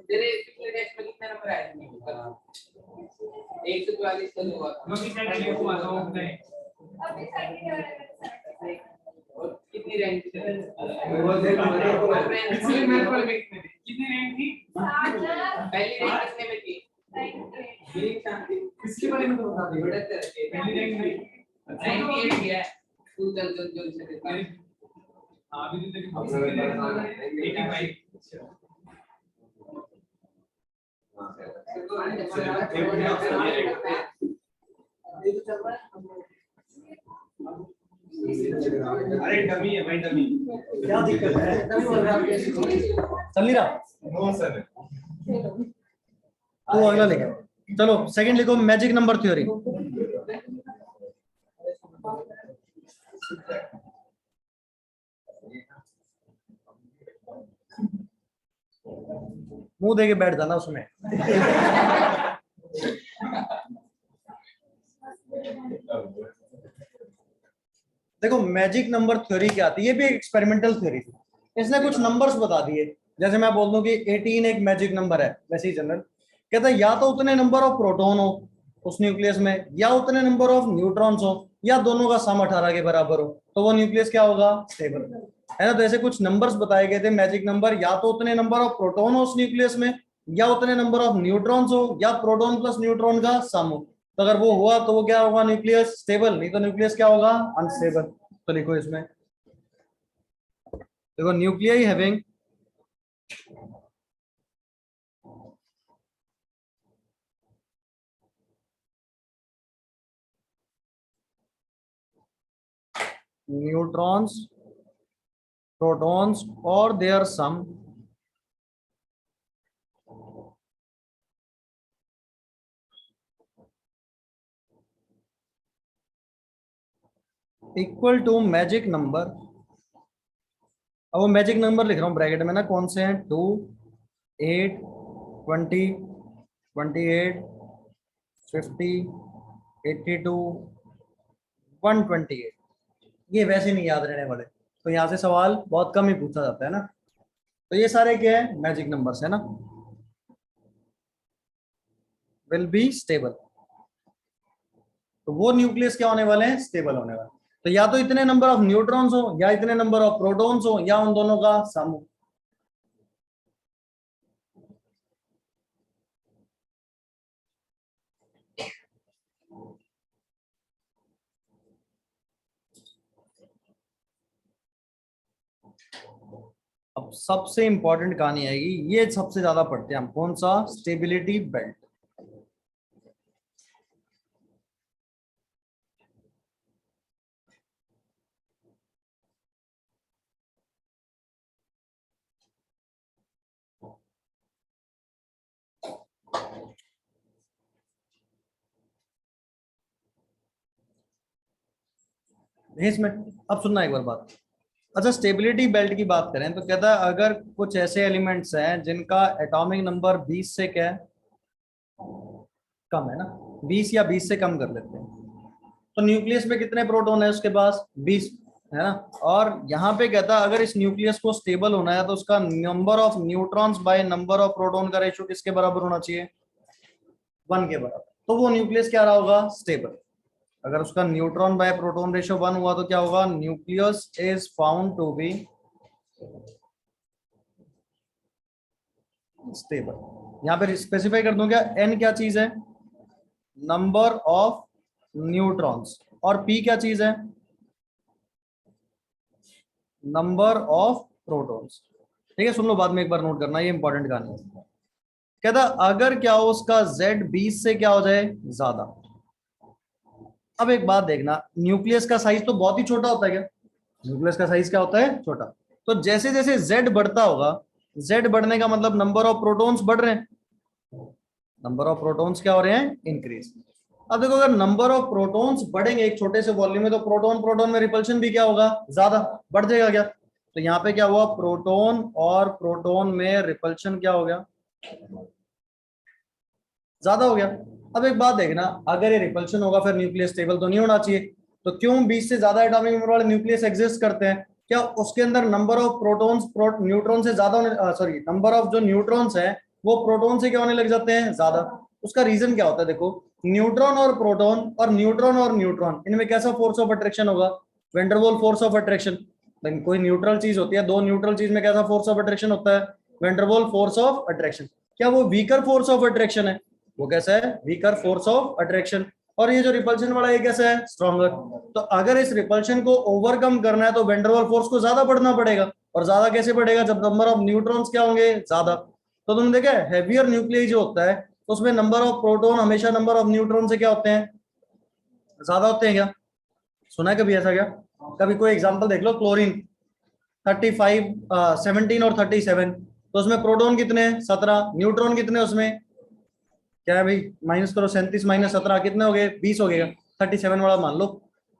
तेरे पिछले टेस्ट में कितना नंबर आया? 144 तो हुआ। और कितनी रैंक थी? कितनी रैंक थी? पहली रैंक कितने में थी? इसके बारे में तो बता दे। पहली रैंक 98 गया। तू चल चल चल से अभी तो तेरी 85 अरे डमी है भाई, डमी। क्या दिक्कत है? चल नहीं रहा नो सर। तो अगला लेके चलो। सेकंड लिखो, मैजिक नंबर थ्योरी। मुंह देके बैठ जाना उसमें। देखो मैजिक नंबर थ्योरी क्या आती है, ये भी एक एक्सपेरिमेंटल थ्योरी थी। इसने कुछ नंबर्स बता दिए, जैसे मैं बोल दूं कि 18 एक मैजिक नंबर है, वैसे ही जनरल कहता है या तो उतने नंबर ऑफ प्रोटॉन हो उस न्यूक्लियस में, या उतने नंबर ऑफ न्यूट्रॉन्स हो, या दोनों का सम 18 के बराबर हो, तो वो न्यूक्लियस क्या होगा, स्टेबल है ना। तो ऐसे कुछ नंबर्स बताए गए थे मैजिक नंबर, या तो उतने नंबर ऑफ प्रोटॉन हो उस न्यूक्लियस में, या उतने नंबर ऑफ न्यूट्रॉन्स हो, या प्रोटॉन प्लस न्यूट्रॉन का सम हो। तो अगर वो हुआ तो वो क्या होगा, न्यूक्लियस स्टेबल, नहीं तो न्यूक्लियस क्या होगा, अनस्टेबल। तो लिखो इसमें, देखो न्यूक्लियाई हैविंग न्यूट्रॉन्स, प्रोटॉन्स और their sum equal to magic number. अब वो मैजिक नंबर लिख रहा हूं ब्रैकेट में ना, कौन से हैं, 2, 8, 20, 28, 50, 82, 128। ये वैसे नहीं याद रहने वाले, तो यहाँ से सवाल बहुत कम ही पूछा जाता है ना। तो ये सारे क्या है, मैजिक नंबर्स है ना, विल बी स्टेबल। तो वो न्यूक्लियस क्या होने वाले हैं, स्टेबल होने वाले। तो या तो इतने नंबर ऑफ न्यूट्रॉन्स हो, या इतने नंबर ऑफ प्रोटॉन्स हो, या उन दोनों का सम हो। अब सबसे इंपॉर्टेंट कहानी आएगी, ये सबसे ज्यादा पढ़ते हैं हम, कौन सा, स्टेबिलिटी बेल्ट। इसमें अब सुनना एक बार बात। अच्छा, स्टेबिलिटी बेल्ट की बात करें तो कहता है अगर कुछ ऐसे एलिमेंट्स हैं जिनका एटॉमिक नंबर 20 से क्या है, कम है ना, 20 या 20 से कम कर लेते हैं, तो न्यूक्लियस में कितने प्रोटॉन है उसके पास, 20 है ना। और यहाँ पे कहता है अगर इस न्यूक्लियस को स्टेबल होना है तो उसका number of neutrons bye number of proton का रेशियो किसके बराबर होना चाहिए, 1 के बराबर। तो वो न्यूक्लियस क्या रहा होगा, स्टेबल। अगर उसका न्यूट्रॉन बाय प्रोटॉन रेशियो 1 हुआ तो क्या होगा, nucleus is found to be stable. यहाँ पे स्पेसिफाई कर दूं क्या, एन क्या चीज है, नंबर ऑफ न्यूट्रॉन्स, और पी क्या चीज है, नंबर ऑफ प्रोटॉन्स। ठीक है, सुन लो बाद में एक बार नोट करना, ये इंपॉर्टेंट कहानी है। कहता अगर क्या हो उसका Z 20 से क्या हो जाए, ज्यादा। अब एक बात देखना, न्यूक्लियस का साइज तो बहुत ही छोटा होता है क्या, न्यूक्लियस का साइज क्या होता है, छोटा। तो जैसे जैसे Z बढ़ता होगा, Z बढ़ने का मतलब नंबर ऑफ प्रोटॉन्स बढ़ रहे हैं, नंबर ऑफ प्रोटॉन्स क्या हो रहे हैं, इंक्रीज। अब देखो अगर नंबर ऑफ प्रोटॉन्स बढ़ेंगे एक छोटे से वॉल्यूम में, तो प्रोटॉन प्रोटॉन में रिपल्शन भी क्या होगा, ज्यादा बढ़ जाएगा क्या। तो यहाँ पे क्या हुआ, प्रोटॉन और प्रोटॉन में रिपल्शन क्या हो गया, ज्यादा हो गया। अब एक बात देखना, अगर ये रिपल्शन होगा फिर न्यूक्लियस स्टेबल तो नहीं होना चाहिए। तो क्यों 20 से ज्यादा एटॉमिक नंबर वाले न्यूक्लियस एग्जिस्ट करते हैं, क्या उसके अंदर नंबर ऑफ प्रोटॉन्स न्यूट्रॉन से ज्यादा होने, सॉरी नंबर ऑफ जो न्यूट्रॉन्स है वो प्रोटॉन से क्या होने लग जाते हैं, ज्यादा। उसका रीजन क्या होता है, देखो न्यूट्रॉन और प्रोटॉन और न्यूट्रॉन और न्यूट्रॉन, इनमें कैसा फोर्स ऑफ अट्रैक्शन होगा, वेंडरवॉल फोर्स ऑफ अट्रैक्शन। कोई न्यूट्रल चीज होती है, दो न्यूट्रल चीज में कैसा फोर्स ऑफ अट्रैक्शन होता है, वेंडरवॉल फोर्स ऑफ अट्रैक्शन। क्या वो वीकर फोर्स ऑफ अट्रैक्शन है, वो कैसा है, वीकर फोर्स ऑफ अट्रैक्शन। और ये जो रिपल्शन वाला ये कैसा है, स्ट्रॉन्गर। तो अगर इस रिपल्शन को ओवरकम करना है तो वेंडरवॉल फोर्स को ज्यादा बढ़ना पड़ेगा, और ज्यादा कैसे बढ़ेगा, जब नंबर ऑफ न्यूट्रॉन्स क्या होंगे, ज्यादा। तो तुमने देखा हैवियर न्यूक्लियस जो होता है तो उसमें नंबर ऑफ प्रोटॉन हमेशा नंबर ऑफ न्यूट्रॉन से क्या होते हैं, ज्यादा होते हैं क्या, सुना है कभी ऐसा क्या। कभी कोई एग्जांपल देख लो, क्लोरीन 35 17 और 37, तो उसमें प्रोटॉन कितने हैं, 17, न्यूट्रॉन कितने उसमें, क्या है भाई, माइनस करो, 37 माइनस 17 कितने हो गए, 20 हो गए। 37 वाला मान लो,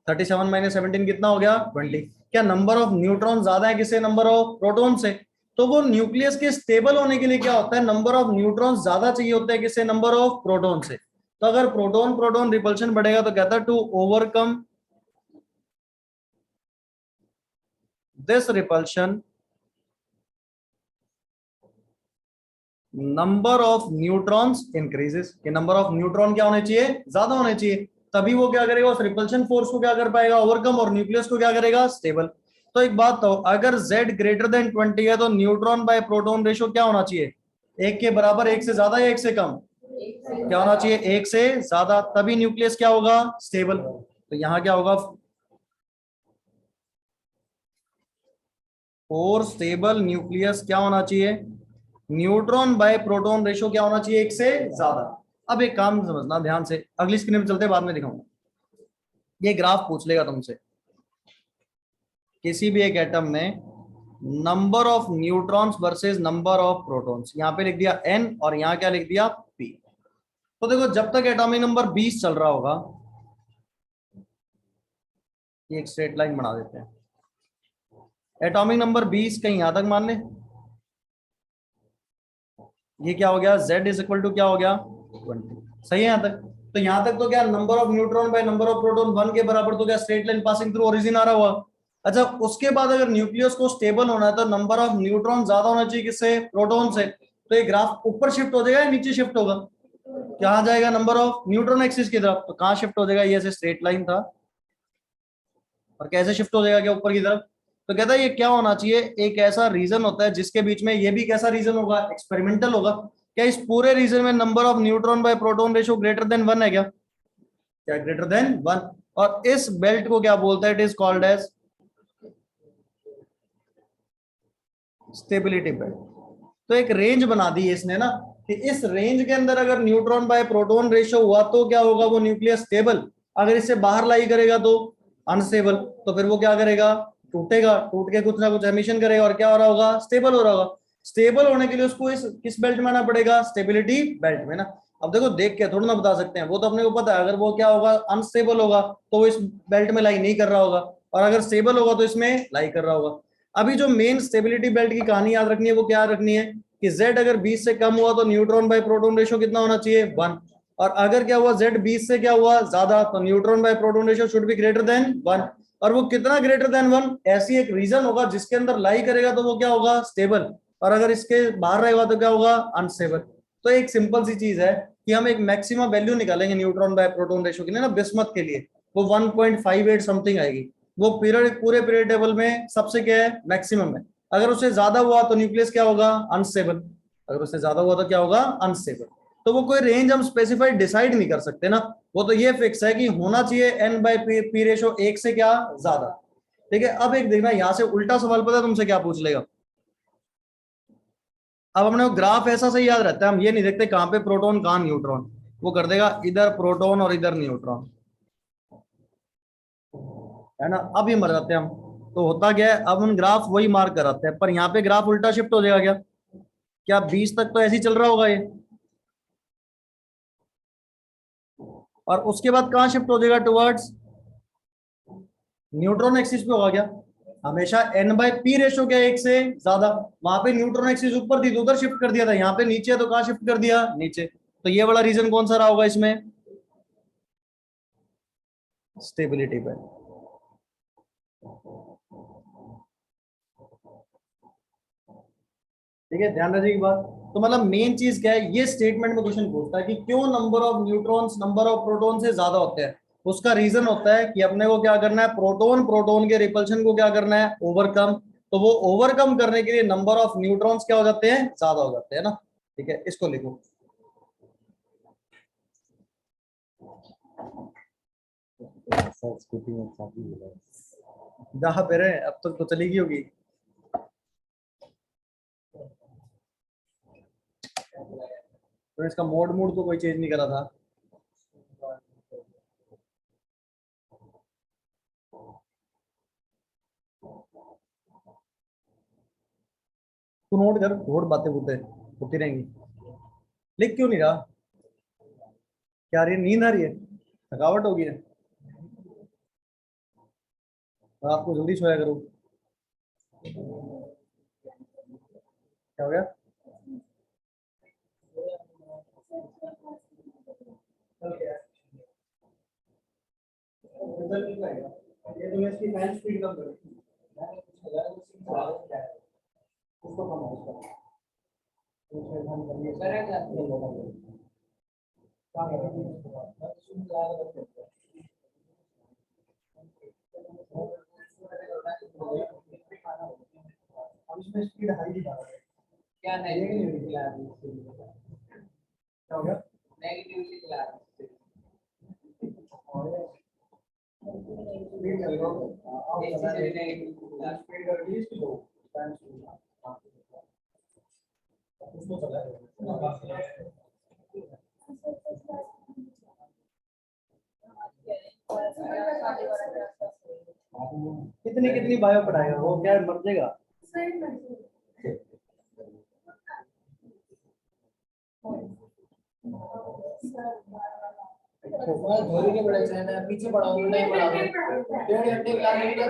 37 माइनस 17 कितना हो गया, 20। क्या नंबर ऑफ न्यूट्रॉन ज्यादा है किससे, नंबर ऑफ प्रोटॉन से। तो वो न्यूक्लियस के स्टेबल होने के लिए क्या होता है, नंबर ऑफ न्यूट्रॉन ज्यादा चाहिए होता है किससे, नंबर ऑफ प्रोटॉन से। तो अगर प्रोटॉन प्रोटॉन रिपल्शन बढ़ेगा तो कहता है to overcome this repulsion number of neutrons increases, कि नंबर ऑफ न्यूट्रॉन क्या होने चाहिए, ज्यादा होने चाहिए, तभी वो क्या करेगा, उस रिपल्शन फोर्स को क्या कर पाएगा, ओवरकम, और न्यूक्लियस को क्या करेगा, स्टेबल। तो एक बात तो, अगर Z ग्रेटर देन 20 है तो न्यूट्रॉन बाय प्रोटॉन रेशियो क्या होना चाहिए, एक के बराबर, एक से ज्यादा या एक से कम, क्या होना चाहिए, एक से ज्यादा, तभी न्यूक्लियस क्या होगा, स्टेबल। तो यहां क्या होगा, फॉर स्टेबल न्यूक्लियस क्या होना चाहिए, न्यूट्रॉन बाय प्रोटॉन रेशियो क्या होना चाहिए, एक से ज्यादा। अब एक काम समझना ध्यान से, अगली स्क्रीन पे चलते हैं, बाद में दिखाऊंगा। ये ग्राफ पूछ लेगा तुमसे, किसी भी एक एटम में number of neutrons versus number of protons, यहां पे लिख दिया n और यहां क्या लिख दिया p। तो देखो जब तक एटॉमिक नंबर 20 चल रहा होगा, ये एक स्ट्रेट लाइन बना देते हैं, एटॉमिक नंबर 20 कहीं यहां तक मान ले, ये क्या हो गया, z इज इक्वल टू क्या हो गया, 20, सही है यहां तक। तो यहां तक तो क्या, number of neutron by number of proton 1 के बराबर, तो क्या straight line passing through origin आ रहा हुआ। अच्छा, उसके बाद अगर न्यूक्लियस को स्टेबल होना है तो नंबर ऑफ न्यूट्रॉन ज्यादा होना चाहिए किससे, प्रोटॉन से। तो ये ग्राफ ऊपर शिफ्ट हो जाएगा या नीचे शिफ्ट होगा, कहां जाएगा, नंबर ऑफ न्यूट्रॉन एक्सिस की तरफ, तो कहां शिफ्ट हो जाएगा, ये ऐसे स्ट्रेट लाइन था और कैसे शिफ्ट हो जाएगा, क्या ऊपर की तरफ। तो कहता है ये क्या होना चाहिए, एक ऐसा रीजन होता है जिसके बीच में, ये भी कैसा रीजन होगा, एक्सपेरिमेंटल होगा, क्या इस पूरे रीजन में number of neutron by proton ratio greater than 1 है क्या, क्या ग्रेटर देन 1, और इस बेल्ट को क्या बोलता है, it is called as stability belt. तो एक रेंज बना दी है इसने ना, कि इस रेंज के अंदर अगर न्यूट्रॉन बाय प्रोटॉन रेशियो हुआ तो क्या होगा, वो न्यूक्लियस स्टेबल, अगर इससे बाहर लाई करेगा तो अनस्टेबल, तो फिर वो क्या करेगा, टूटेगा, टूट के कुछ ना कुछ एमिशन करेगा, और क्या हो रहा होगा, स्टेबल हो रहा होगा। स्टेबल होने के लिए उसको इस किस बेल्ट में आना पड़ेगा, स्टेबिलिटी बेल्ट में ना। अब देखो देख के थोड़ा ना बता सकते हैं, वो तो अपने को पता है, अगर वो क्या होगा, अनस्टेबल होगा तो वो इस बेल्ट में लाई नहीं कर रहा होगा, और अगर स्टेबल होगा तो इसमें लाई कर रहा होगा। अभी जो मेन स्टेबिलिटी बेल्ट की कहानी याद रखनी है, वो क्या रखनी है, कि Z अगर 20 से कम हुआ तो न्यूट्रॉन बाय प्रोटॉन रेशियो कितना होना चाहिए, 1, और अगर क्या हुआ, Z 20 से क्या हुआ, ज्यादा, तो neutron by proton ratio should be greater than 1, और वो कितना ग्रेटर देन 1, ऐसी एक रीजन होगा जिसके अंदर लाई करेगा तो वो क्या होगा, स्टेबल, और अगर इसके बाहर रहेगा तो क्या होगा, अनस्टेबल। तो एक सिंपल सी चीज है कि हम एक मैक्सिमम वैल्यू निकालेंगे न्यूट्रॉन बाय प्रोटॉन रेशियो के लिए ना, बिस्मथ के लिए, वो 1.58 समथिंग आएगी, वो पीरियड, पूरे पीरियड टेबल में सबसे क्या है, मैक्सिमम है। अगर उससे ज्यादा हुआ तो न्यूक्लियस क्या होगा, अनस्टेबल, अगर उससे ज्यादा हुआ तो क्या होगा, अनस्टेबल। तो वो कोई रेंज हम स्पेसिफाइड डिसाइड नहीं कर सकते ना, वो तो ये फिक्स है कि होना चाहिए n बाय पी रेशो एक से क्या ज्यादा। ठीक है, अब एक देखना, यहां से उल्टा सवाल पता है तुमसे क्या पूछ लेगा। अब अपने को ग्राफ ऐसा सही याद रहता है, हम ये नहीं देखते कहां पे प्रोटॉन कहां न्यूट्रॉन, वो कर देगा इधर प्रोटॉन और इधर न्यूट्रॉन, है ना। अब ये मर जाते हैं हम, तो होता क्या है, अब हम ग्राफ वही मार्क कराते हैं, पर यहाँ पे ग्राफ उल्टा शिफ्ट हो जाएगा क्या, क्या 20 तक तो ऐसे ही चल रहा होगा ये, और उसके बाद कहां शिफ्ट हो जाएगा, टुवर्ड्स न्यूट्रॉन एक्सिस पे होगा क्या, हमेशा n बाय पी रेशो क्या, एक से ज्यादा, वहां पे न्यूट्रॉन एक्सिस ऊपर थी तो उधर शिफ्ट कर दिया था, यहाँ पे नीचे है तो कहां शिफ्ट कर दिया, नीचे। तो ये वाला रीजन कौन सा रहा होगा इसमें, स्टेबिलिटी पे। ठीक है, ध्यान रखिए की बात। तो मतलब मेन चीज क्या है, ये स्टेटमेंट में क्वेश्चन पूछता है कि क्यों number of neutrons number of proton से ज्यादा होते हैं। उसका रीजन होता है कि अपने को क्या करना है, प्रोटॉन प्रोटॉन के रिपल्शन को क्या करना है, ओवरकम। तो वो ओवरकम करने के लिए नंबर ऑफ न्यूट्रॉन्स क्या हो जाते हैं, ज्यादा हो जाते हैं ना। ठीक है, इसको लिखो। जहां पे रहे अब तक तो चली गई होगी। तो इसका मोड मूड तो कोई चेंज नहीं करा था। तू नोट कर, बहुत बातें बुतें होती रहेंगी। लिख क्यों नहीं रहा, क्या आ रही है, नींद आ रही है, थकावट हो गई है, रात को जल्दी सोया करो। क्या हो गया, रिजल्ट नहीं आएगा, ये तो मैं इसकी फैन स्पीड कम करूँ। उसको कम है उसका इसमें स्पीड हाई दिखा रहा है क्या नेगेटिव क्या हो गया नेगेटिवली चला रहा है स्पीड कर लो स्पीड कर दी इसकी लो उसको चला कितनी कितनी बायो पढ़ाएगा वो क्या मर जाएगा धोरी के बड़े चैनल पीछे पड़ा नहीं पड़ा 1.5 घंटे क्लास में क्या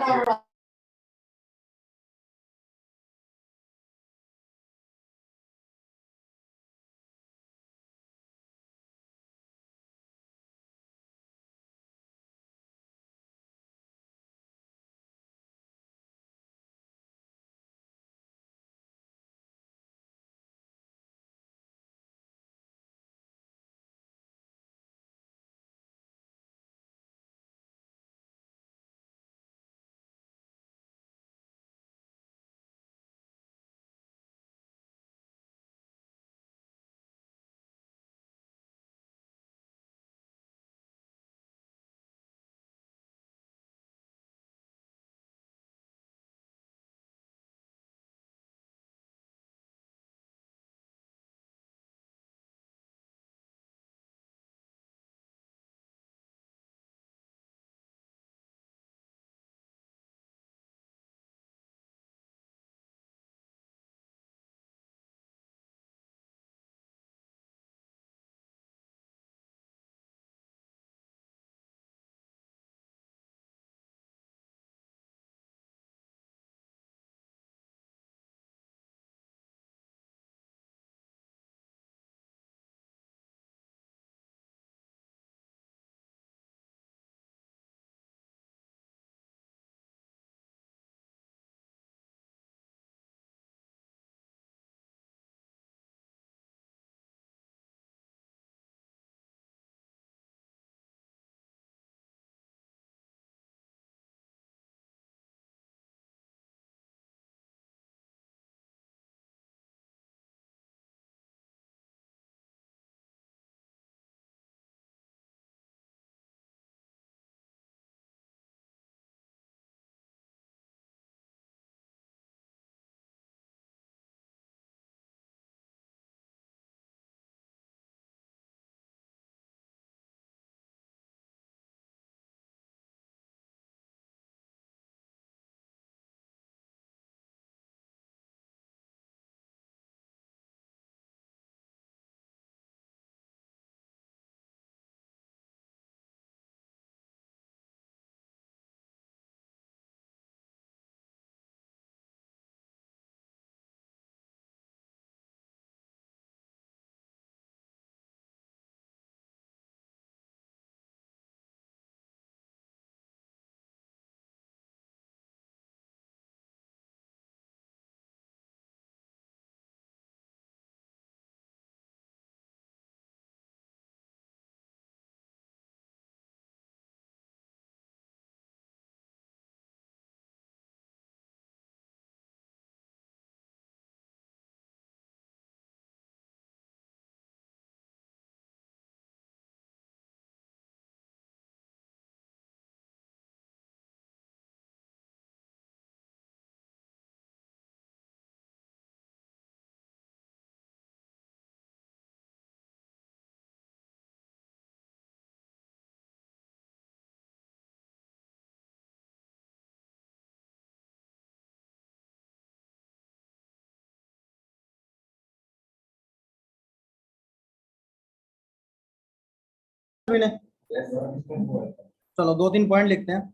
चलो 2-3 पॉइंट लिखते हैं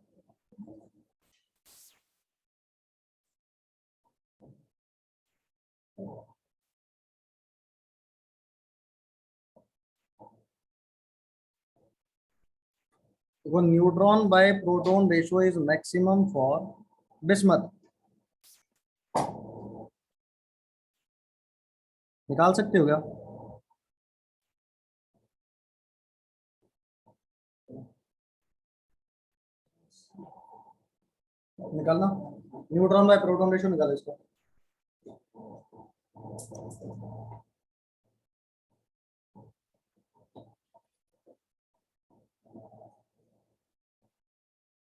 वो neutron by proton ratio is maximum for bismuth निकाल सकते हो क्या? निकालना, न्यूट्रॉन बाय प्रोटॉन रेशियो निकालो इसको।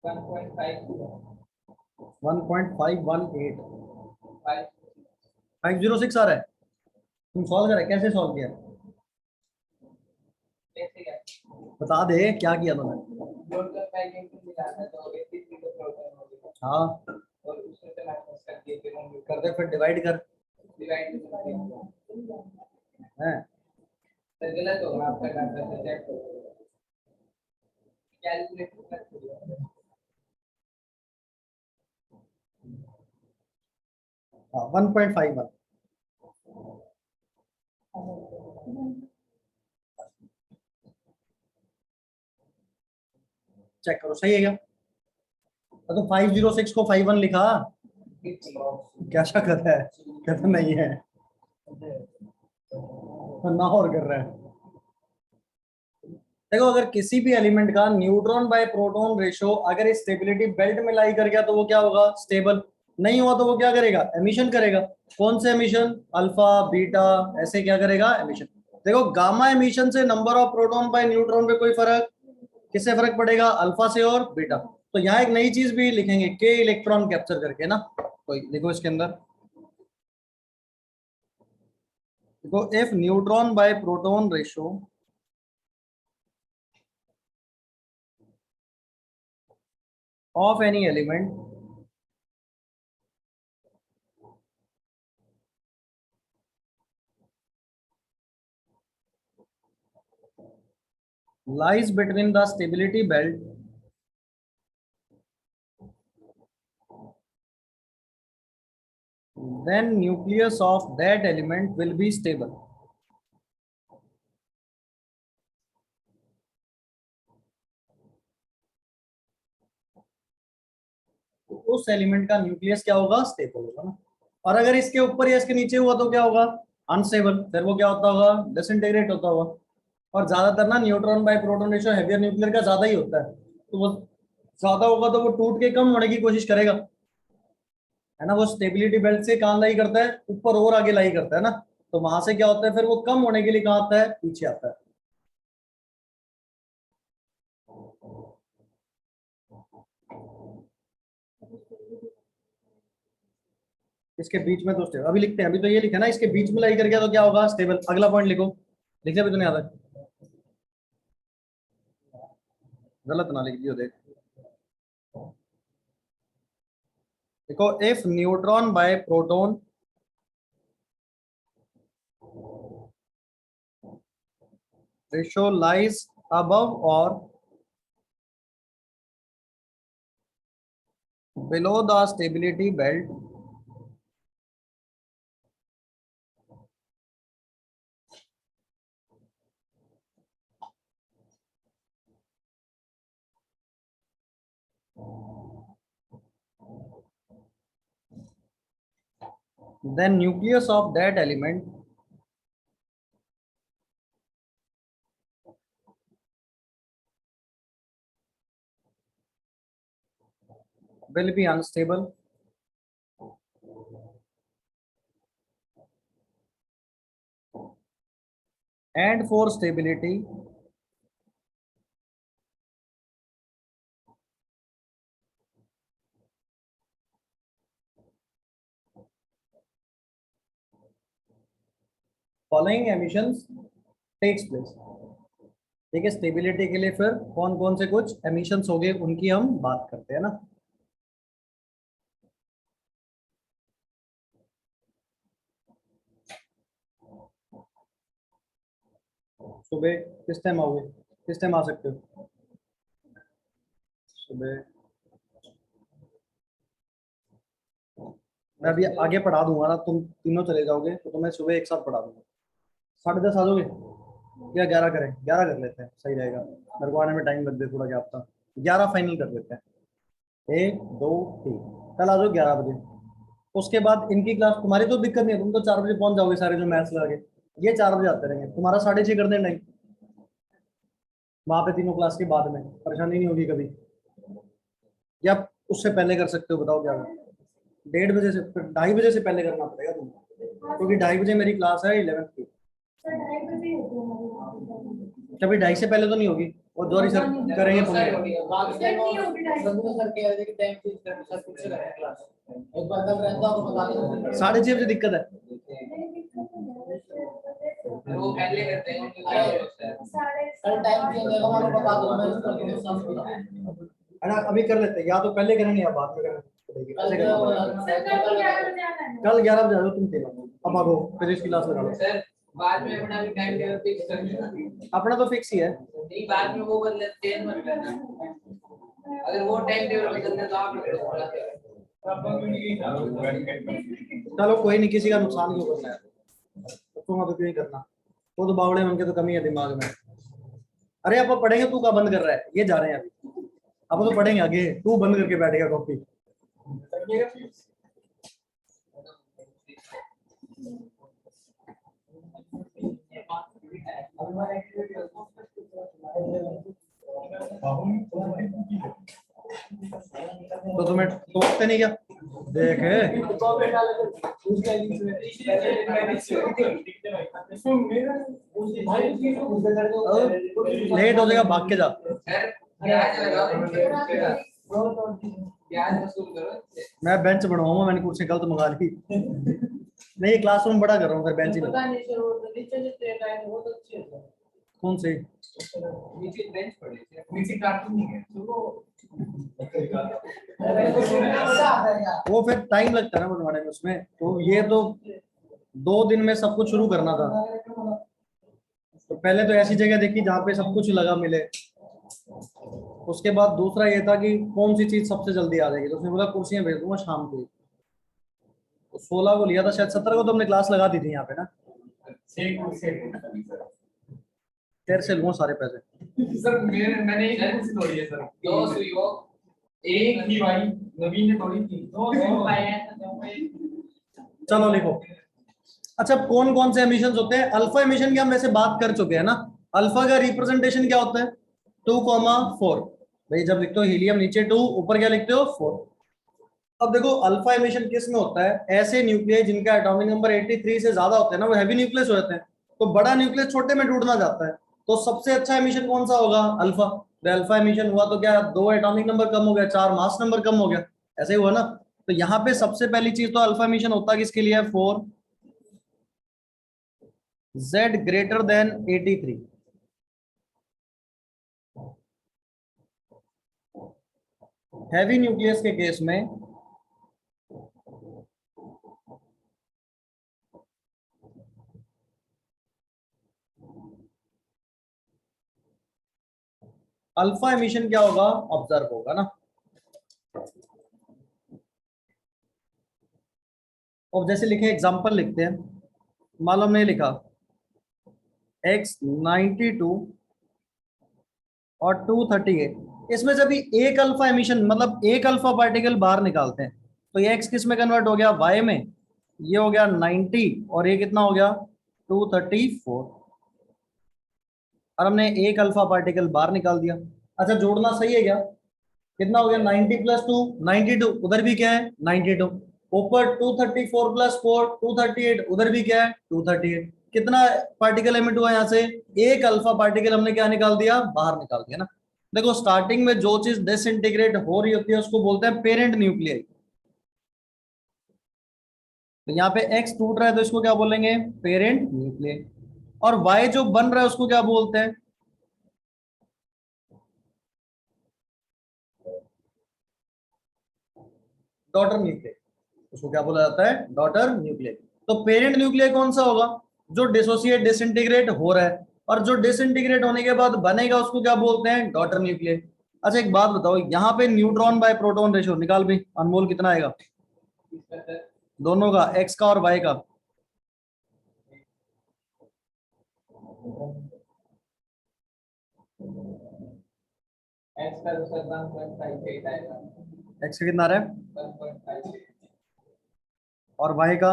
1.518 506 आ रहा है। तुम सॉल्व करा, कैसे सॉल्व किया? बता दे क्या किया तुमने। हाँ कर दे, फिर डिवाइड कर। है गलत होगा आपका डाटा चेक करो कैलकुलेटर कर 1.51। चेक करो सही है क्या? तो 506 को 51 लिखा, क्या शक है? कहता नहीं है, ना और कर रहा है। देखो अगर किसी भी एलिमेंट का न्यूट्रॉन बाय प्रोटॉन रेशियो अगर स्टेबिलिटी बेल्ट में लाई कर गया तो वो क्या होगा? स्टेबल। नहीं हुआ तो वो क्या करेगा? एमिशन करेगा। कौन से एमिशन? अल्फा बीटा, ऐसे क्या करेगा? एमिशन। देखो गामा एमिशन से number of proton by neutron पे कोई फर्क, किससे फर्क पड़ेगा? अल्फा से और बीटा। तो यहाँ एक नई चीज भी लिखेंगे, के इलेक्ट्रॉन कैप्चर करके ना। तो देखो इसके अंदर, देखो if neutron by proton ratio of any element lies between the stability belt then nucleus of that element will be stable। तो उस एलिमेंट का न्यूक्लियस क्या होगा? स्टेबल होगा ना। और अगर इसके ऊपर या इसके नीचे हुआ तो क्या होगा? अनस्टेबल। फिर वो क्या होता होगा? डिसइंटीग्रेट होता होगा। और ज्यादातर ना neutron by proton ratio heavier nuclear का ज्यादा ही होता है, तो वो ज्यादा होगा तो वो टूट के कम होने की कोशिश करेगा, है ना। वो स्टेबिलिटी बेल्ट से कहाँ लाई करता है? ऊपर और आगे लाई करता है ना। तो वहां से क्या होता है, फिर वो कम होने के लिए कहाँ आता है? पीछे आता है। इसके बीच में तो स्टेबल, अभी लिखते हैं, अभी तो ये लिखा ना, इसके बीच में लाई कर गया तो क्या होगा? स्टेबल। अगला पॉइंट लिखो, लिखे अभी तो नहीं आता, गलत ना लिख दियो। देखो if neutron by proton ratio lies above और below the stability belt then nucleus of that element will be unstable and for stability following emissions takes place। ठीक है, स्टेबिलिटी के लिए फिर कौन कौन से कुछ एमिशंस हो गए उनकी हम बात करते हैं ना। सुबह किस टाइम आओगे? किस टाइम आ सकते हो? सुबह मैं अभी आगे पढ़ा दूंगा ना, तुम तीनों चले जाओगे तो तुम्हें सुबह एक साथ पढ़ा दूंगा। 10:30 आ जाओगे या 11 करें? 11 कर लेते हैं, सही रहेगा। मेरे को आने में टाइम लग जाए थोड़ा, क्या था। 11 फाइनल कर लेते हैं। 1 2 3 कल आ जाओ 11 बजे। उसके बाद इनकी क्लास, तुम्हारी तो दिक्कत नहीं है, तुम तो 4 बजे पहुंच जाओगे सारे जो मैथ्स लगे। ये 4 बजे आते रहेंगे, तुम्हारा 6:30 कर देना ही, वहां पे तीनों क्लास के बाद में, परेशानी नहीं होगी कभी, या उससे पहले कर सकते हो, बताओ क्या है? 1:30 बजे से, फिर 2:30 बजे से पहले करना पड़ेगा तुम्हें, क्योंकि 2:30 बजे मेरी क्लास है 11th की। कभी 2:30 से पहले तो नहीं होगी, और जौहरी सर करेंगे सर पुण्य। होगी सर कह रहे थे कि टाइम चेंज कर सर कुछ से करें क्लास एक बार कल रहता हो तो बता देना 6:30 बजे दिक्कत है। वो पहले करते हैं कल टाइम चेंज होगा, मैं आपको बता दूंगा, मैं उसको समझ रहा हूं। है ना, अभी कर लेते हैं, या तो पहले करेंगे या बाद में करेंगे, ऐसे करेंगे। कल 11 बजे आ जाओ तुम तीनों, अब आगो फिर इसकी क्लास लगा लो। सर बाद में अपना भी टाइम टेबल फिक्स कर लेना, अपना तो फिक्स ही है। नहीं बाद में वो बदल चेंज मत करना, अगर वो टाइम टेबल बदल दे तो आप लोग को बुलाते हैं। चलो कोई नहीं, किसी का नुकसान क्यों करना है, तुम अब क्यों ही करना, वो तो बावड़े उनके तो कमी है दिमाग में। अरे अब पढ़ेंगे, तू का बंद कर रहा है, ये जा रहे हैं अभी, अब तो पढ़ेंगे आगे, तू बंद करके बैठेगा कॉपी। तो तुम्हें टोकते नहीं क्या, देख लेट हो जाएगा, भाग के जा। सर ब्याज लगाओ, ब्याज वसूल करो। मैं बेंच बनवाऊंगा, मैंने कुर्सी गलत मंगा ली। नहीं, ये क्लासरूम बड़ा कर रहा हूँ, फिर बेंच ही पता लगा। नहीं सर वो नीचे जो लाइन वो तो अच्छी है कौन से? नीचे बेंच पड़े थे, नीचे कार्टून नहीं है तो वो फिर टाइम लगता है ना बनवाने में, उसमें तो ये तो 2 दिन में सब कुछ शुरू करना था, तो पहले तो ऐसी जगह देखी जहाँ पे सब कुछ लगा मिले, उसके बाद दूसरा ये था कि कौन सी चीज सबसे जल्दी आ जाएगी, तो उसने बोला कुर्सियां भेज दूंगा शाम को। तो 16 को लिया था, शायद 17 को तो हमने क्लास लगा दी थी यहाँ पे ना। तेरे से लूंगा सारे पैसे। सर मैंने एक कुर्सी तोड़ी है सर, दो सुई हो एक ही भाई नवीन ने तोड़ी थी, दो चलो लिखो। अच्छा, कौन कौन से एमिशंस होते हैं? अल्फा एमिशन की हम वैसे बात कर चुके हैं ना। अल्फा का रिप्रेजेंटेशन क्या होता है? 2,4। भाई जब लिखते हो हीलियम नीचे 2, ऊपर क्या लिखते हो? 4। अब देखो अल्फा एमिशन किस में होता है? ऐसे न्यूक्लियस जिनका एटॉमिक नंबर 83 से ज्यादा होता है ना, वो हैवी न्यूक्लियस हो जाते हैं, तो बड़ा न्यूक्लियस छोटे में टूटना जाता है। तो सबसे अच्छा एमिशन कौन सा होगा? अल्फा। अल्फा एमिशन हुआ तो क्या 2 एटॉमिक नंबर कम हो गया, 4 मास नंबर कम हो गया, ऐसे ही हुआ ना। तो यहाँ पे सबसे पहली चीज तो अल्फा एमिशन होता है किसके लिए? 4 Z greater than 83। Heavy nucleus के केस में अल्फा एमिशन क्या होगा? ऑब्जर्व होगा ना। और जैसे लिखे, एग्जांपल लिखते हैं, मान लो हमने लिखा X92 और 238, इसमें जब भी एक अल्फा एमिशन मतलब एक अल्फा पार्टिकल बाहर निकालते हैं, तो ये X किस में कन्वर्ट हो गया? Y में। ये हो गया 90 और ये कितना हो गया? 234। और हमने एक अल्फा पार्टिकल बाहर निकाल दिया। अच्छा, जोड़ना सही है क्या? कितना हो गया? 90 प्लस 2 92, उधर भी क्या है? 92। ऊपर 234 प्लस 4 238, उधर भी क्या है? 238। कितना पार्टिकल एमिट हुआ यहाँ से? एक अल्फा पार्टिकल हमने क्या निकाल दिया? बाहर निकाल दिया ना। देखो स्टार्टिंग में जो चीज डिसइंटीग्रेट हो रही होती है उसको बोलते हैं पेरेंट न्यूक्लियस। तो यहाँ पे एक्स टूट रहा है तो इसको क्या बोलेंगे? Parent nucleus. और वाई जो बन रहा है उसको क्या बोलते हैं? Daughter nucleus. उसको क्या बोला जाता है? Daughter nucleus. तो पेरेंट न्यूक्लियस कौन सा होगा? जो डिसोसिएट डिसइंटीग्रेट हो रहा है, और जो डिसइंटीग्रेट होने के बाद बनेगा उसको क्या बोलते हैं? Daughter nucleus. अच्छा एक बात बताओ, यहाँ पे न्यूट्रॉन बाय प्रोटॉन रेशियो निकाल भी, अनमोल कितना आएगा दोनों का, एक्स का और वाई का? एक्स का सर 1.58 आएगा, एक्स का कितना आ रहा है 1.58 और वाई का?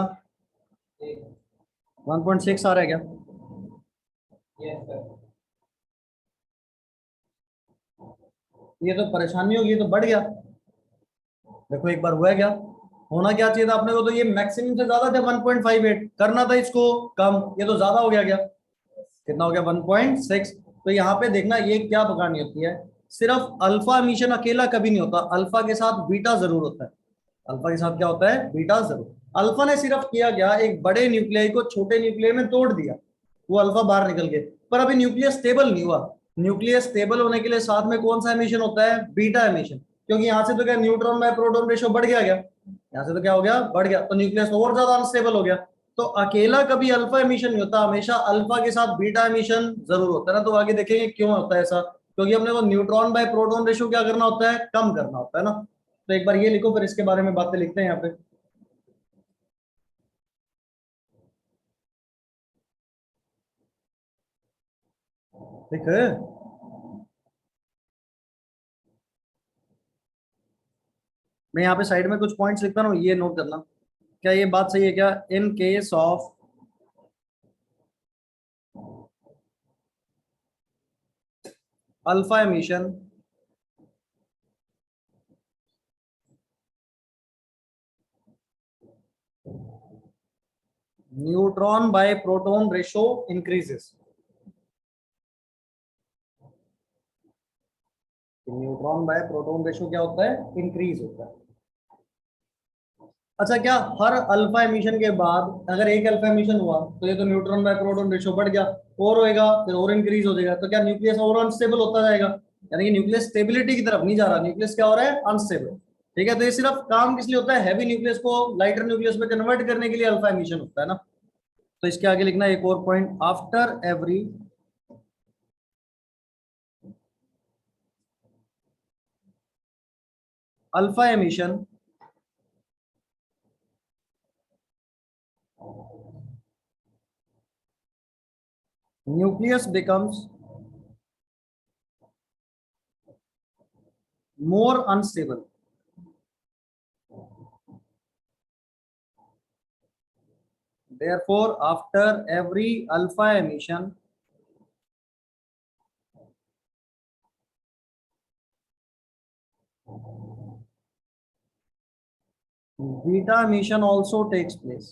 1.6 आ रहा है क्या? Yes sir. ये तो परेशानी होगी, ये तो बढ़ गया। देखो एक बार हुआ है क्या, होना क्या चाहिए था अपने को, तो ये मैक्सिमम से ज्यादा था 1.58, करना था इसको कम, ये तो ज्यादा हो गया क्या, कितना हो गया 1.6। तो यहाँ पे देखना ये क्या पकड़नी होती है, सिर्फ अल्फा एमिशन अकेला कभी नहीं होता, अल्फा के साथ बीटा जरूर होता है। अल्फा के साथ क्या होता है, बीटा जरूर। अल्फा ने सिर्फ किया क्या, एक बड़े न्यूक्लियाई को छोटे न्यूक्लियाई में तोड़ दिया, वो अल्फा बाहर निकल गए, पर अभी न्यूक्लियस स्टेबल नहीं हुआ। न्यूक्लियस स्टेबल होने के लिए साथ में कौन सा एमिशन होता है, बीटा एमिशन, क्योंकि यहाँ से तो क्या न्यूट्रॉन बाय प्रोटॉन रेशियो बढ़ गया, क्या यहाँ से तो क्या हो गया, बढ़ गया, तो न्यूक्लियस और ज्यादा अनस्टेबल हो गया। तो अकेला कभी अल्फा एमिशन नहीं होता, हमेशा अल्फा के साथ बीटा एमिशन जरूर होता है ना। तो आगे देखेंगे क्यों होता है ऐसा, क्योंकि हमने वो न्यूट्रॉन बाय प्रोटॉन रेशियो क्या करना होता है, कम करना होता है ना। तो एक बार ये लिखो, फिर इसके बारे में बातें लिखते हैं यहाँ पे। ठीक है, मैं यहाँ पे साइड में कुछ पॉइंट्स लिखता हूँ, ये नोट करना। क्या ये बात सही है क्या, in case of alpha emission neutron by proton ratio increases, neutron by proton ratio क्या होता है, इंक्रीज होता है। अच्छा, क्या हर अल्फा एमिशन के बाद अगर एक अल्फा एमिशन हुआ तो ये तो न्यूट्रॉन बाय प्रोटॉन रेशियो बढ़ गया, और होएगा फिर और इंक्रीज हो जाएगा, तो क्या न्यूक्लियस और अनस्टेबल होता जाएगा, यानी कि न्यूक्लियस स्टेबिलिटी की तरफ नहीं जा रहा, न्यूक्लियस क्या हो रहा है, अनस्टेबल। ठीक है, तो ये सिर्फ काम किस लिए होता है, हैवी न्यूक्लियस को लाइटर न्यूक्लियस में कन्वर्ट करने के लिए अल्फा एमिशन होता है ना। तो इसके आगे लिखना एक और point, after every alpha emission nucleus becomes more unstable. Therefore, after every alpha emission, beta emission also takes place.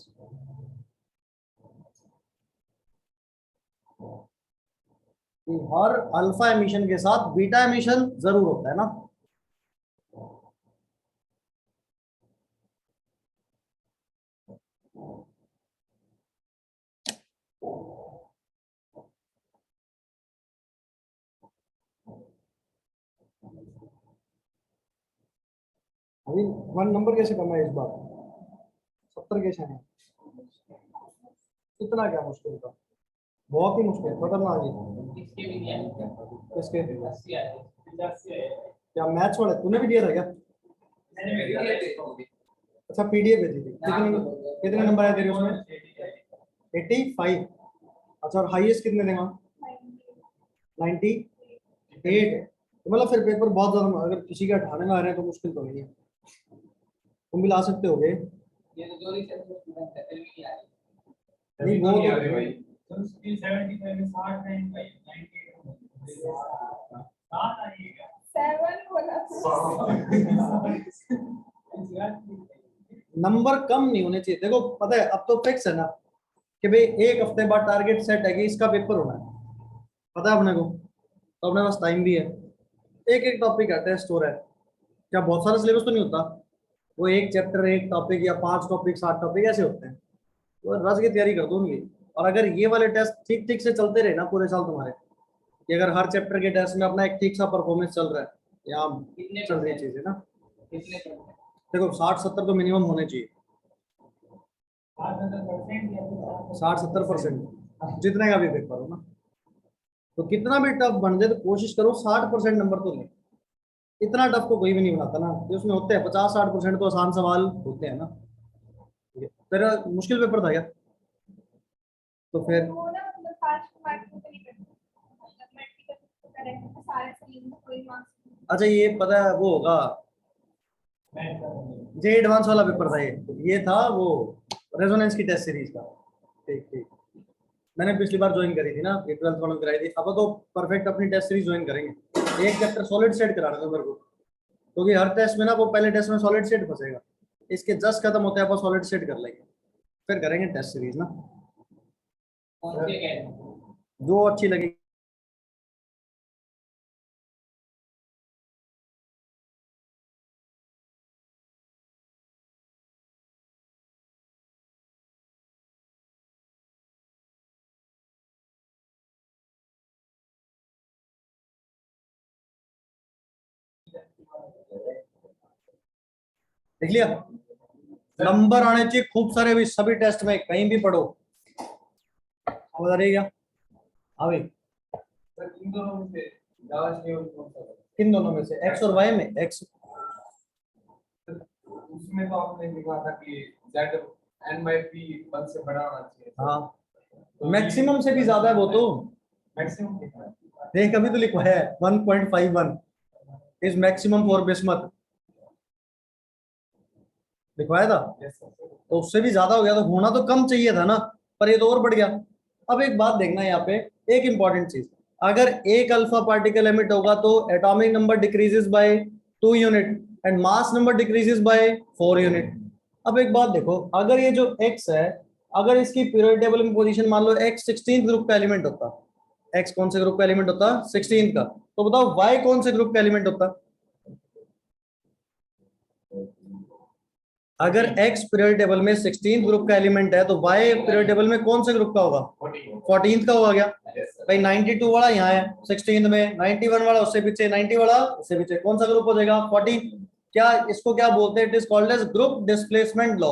कि हर अल्फा एमिशन के साथ बीटा एमिशन जरूर होता है ना। अभी 1 नंबर कैसे करना है इस बार, 70 कैसे है, इतना क्या मुश्किल था, बहुत ही मुश्किल, खतरनाक है। इसके भी नहीं आए। किसके, 80 आए, 85 आए। क्या मैथ्स वाले तूने भी दिया था क्या? मैंने वीडियो देखा होगी। अच्छा पीडीएफ भेजी थी, कितने कितने नंबर आए तेरे उसमें, 85। अच्छा, और हाईएस्ट कितने थे वहाँ, 98। तो मतलब फिर पेपर बहुत ज्यादा, अगर किसी के अठाने में आ रहे हैं तो मुश्किल तो नहीं है, तुम भी ला सकते हो गए। ये तो जो रिसर्च स्टूडेंट है, फिर भी नहीं आए। नहीं वो नहीं आ रहे तो भाई। तो 75 में 60 95 98 सात आएगा। 7 बोला नंबर कम नहीं होने चाहिए। देखो पता है अब तो फिक्स है ना कि भाई एक हफ्ते बाद टारगेट सेट है कि इसका पेपर होना है, पता है अपने को, तो अपने पास टाइम भी है। एक एक टॉपिक का टेस्ट हो रहा है, क्या बहुत सारा सिलेबस तो नहीं होता, वो एक चैप्टर एक टॉपिक या 5 टॉपिक 7 टॉपिक ऐसे होते हैं, तो रस की तैयारी कर दो उनकी। और अगर ये वाले टेस्ट ठीक ठीक से चलते रहे ना पूरे साल तुम्हारे, कि अगर हर चैप्टर के टेस्ट में अपना एक ठीक सा परफॉर्मेंस चल रहा है, यहाँ कितने चल रही चीजें ना, कितने देखो 60-70 तो मिनिमम होने चाहिए, 60-70% जितने का भी पेपर हो ना। तो कितना भी टफ बन जाए तो कोशिश करो 60% नंबर तो ले, इतना टफ को कोई भी नहीं बनाता ना, तो उसमें होते हैं 50-60% तो आसान सवाल होते हैं ना। ठीक है, तेरा मुश्किल पेपर था क्या, तो फिर वो ना मतलब 5 मार्क्स में नहीं करते, मतलब मैट्रिक का करेक्ट है सारे सही में कोई मार्क्स। अच्छा ये पता है वो होगा, जे एडवांस वाला पेपर था ये था वो रेजोनेंस की टेस्ट सीरीज का। ठीक ठीक, मैंने पिछली बार ज्वाइन करी थी ना, ये 12th वालों कराई थी। अब तो परफेक्ट अपनी टेस्ट सीरीज ज्वाइन करेंगे। एक चैप्टर सॉलिड स्टेट कराना था मेरे को, क्योंकि हर टेस्ट में ना वो पहले टेस्ट में सॉलिड स्टेट फंसेगा। इसके जस्ट खत्म होते हैं अपन सॉलिड स्टेट कर लेंगे, फिर करेंगे टेस्ट सीरीज ना, कौन से कह रहे हैं? जो अच्छी लगी। देख लिया, नंबर आने चाहिए खूब सारे भी, सभी टेस्ट में कहीं भी पढ़ो। बता रही क्या? हाँ भाई, सर इन दोनों में से ज्यादा चाहिए और कौन सा है? किन दोनों में से? एक्स और वाई में? एक्स। उसमें तो आपने लिखा था कि z n/p 1 से बड़ा होना चाहिए। हाँ, तो मैक्सिमम से भी ज्यादा है वो तो। मैक्सिमम कितना है? देख अभी तो लिखवाया है 1.51 इज मैक्सिमम फॉर बिस्मथ, लिखवाया था। Yes sir. तो उससे भी ज्यादा हो गया, तो होना तो कम चाहिए था ना, पर ये तो और बढ़ गया। अब एक बात देखना यहाँ पे, एक इंपॉर्टेंट चीज, अगर एक अल्फा पार्टिकल एमिट होगा तो atomic number decreases by 2 unit and mass number decreases by 4 unit. अब एक बात देखो, अगर ये जो x है, अगर इसकी पीरियड टेबल में पोजीशन मान लो x 16th ग्रुप का एलिमेंट होता, x कौन से ग्रुप का एलिमेंट होता? 16th का। तो बताओ y कौन से ग्रुप का एलिमेंट होता? अगर x पीरियड टेबल में 16th ग्रुप का एलिमेंट है तो y पीरियड टेबल में कौन से ग्रुप का होगा? 14th का होगा क्या भाई? 92 वाला यहाँ है 16th में, 91 वाला उससे पीछे, 90 वाला उससे पीछे, कौन सा ग्रुप हो जाएगा? 14। क्या इसको क्या बोलते हैं? It is called age group displacement law.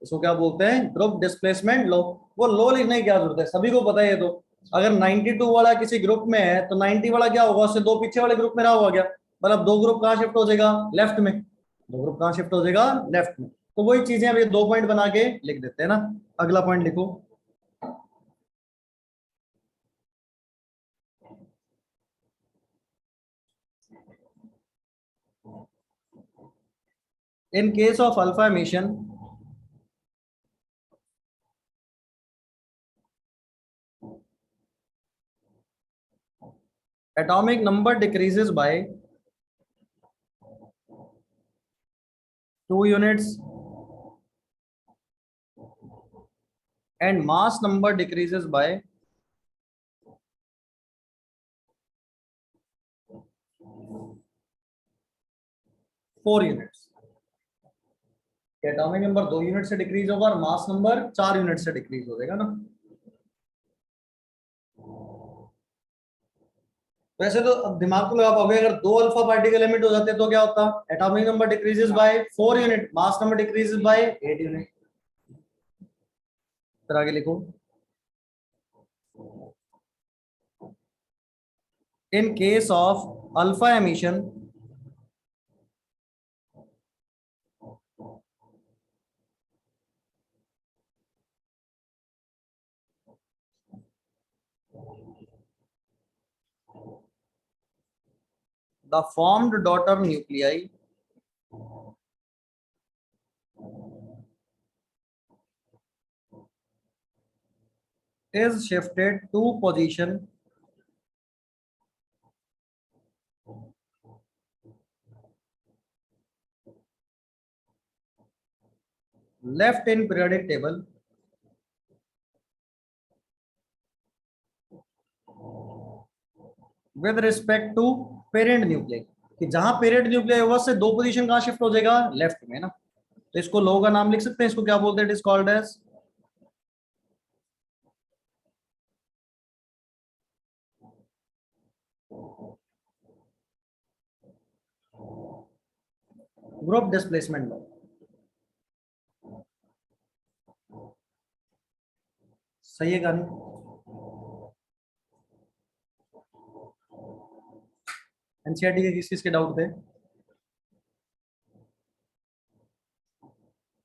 इसको क्या बोलते हैं? Group displacement law. वो लॉ लिखने की क्या जरूरत है, सभी को पता है ये तो। अगर 92 वाला किसी ग्रुप में है तो 90 वाला क्या होगा? उससे दो पीछे वाले ग्रुप में रहा होगा क्या? मतलब दो ग्रुप कहाँ शिफ्ट हो जाएगा? लेफ्ट में। दो ग्रुप कहाँ शिफ्ट हो जाएगा? लेफ्ट में। तो वही चीजें अब ये 2 पॉइंट बना के लिख देते हैं ना। अगला पॉइंट लिखो, in case of alpha emission, atomic number decreases by 2 units and mass number decreases by 4 units। Atomic number 2 unit से डिक्रीज होगा और मास नंबर 4 यूनिट से डिक्रीज हो जाएगा ना। वैसे तो अब दिमाग को लगा पाओगे, अगर दो अल्फा पार्टिकल एमिट हो जाते तो क्या होता? Atomic number decreases by 4 unit, mass number decreases by 8 unit. फिर आगे लिखो, इन case of alpha emission, the formed daughter nuclei is shifted to position left in periodic table with respect to parent nuclei। कि जहां parent nucleus होगा उससे दो position कहां shift हो जाएगा? लेफ्ट में ना। तो इसको लॉ का नाम लिख सकते हैं, इसको क्या बोलते हैं? It is called age group displacement law. सही है गानी? एनसीईआरटी के किस किस के डाउट थे?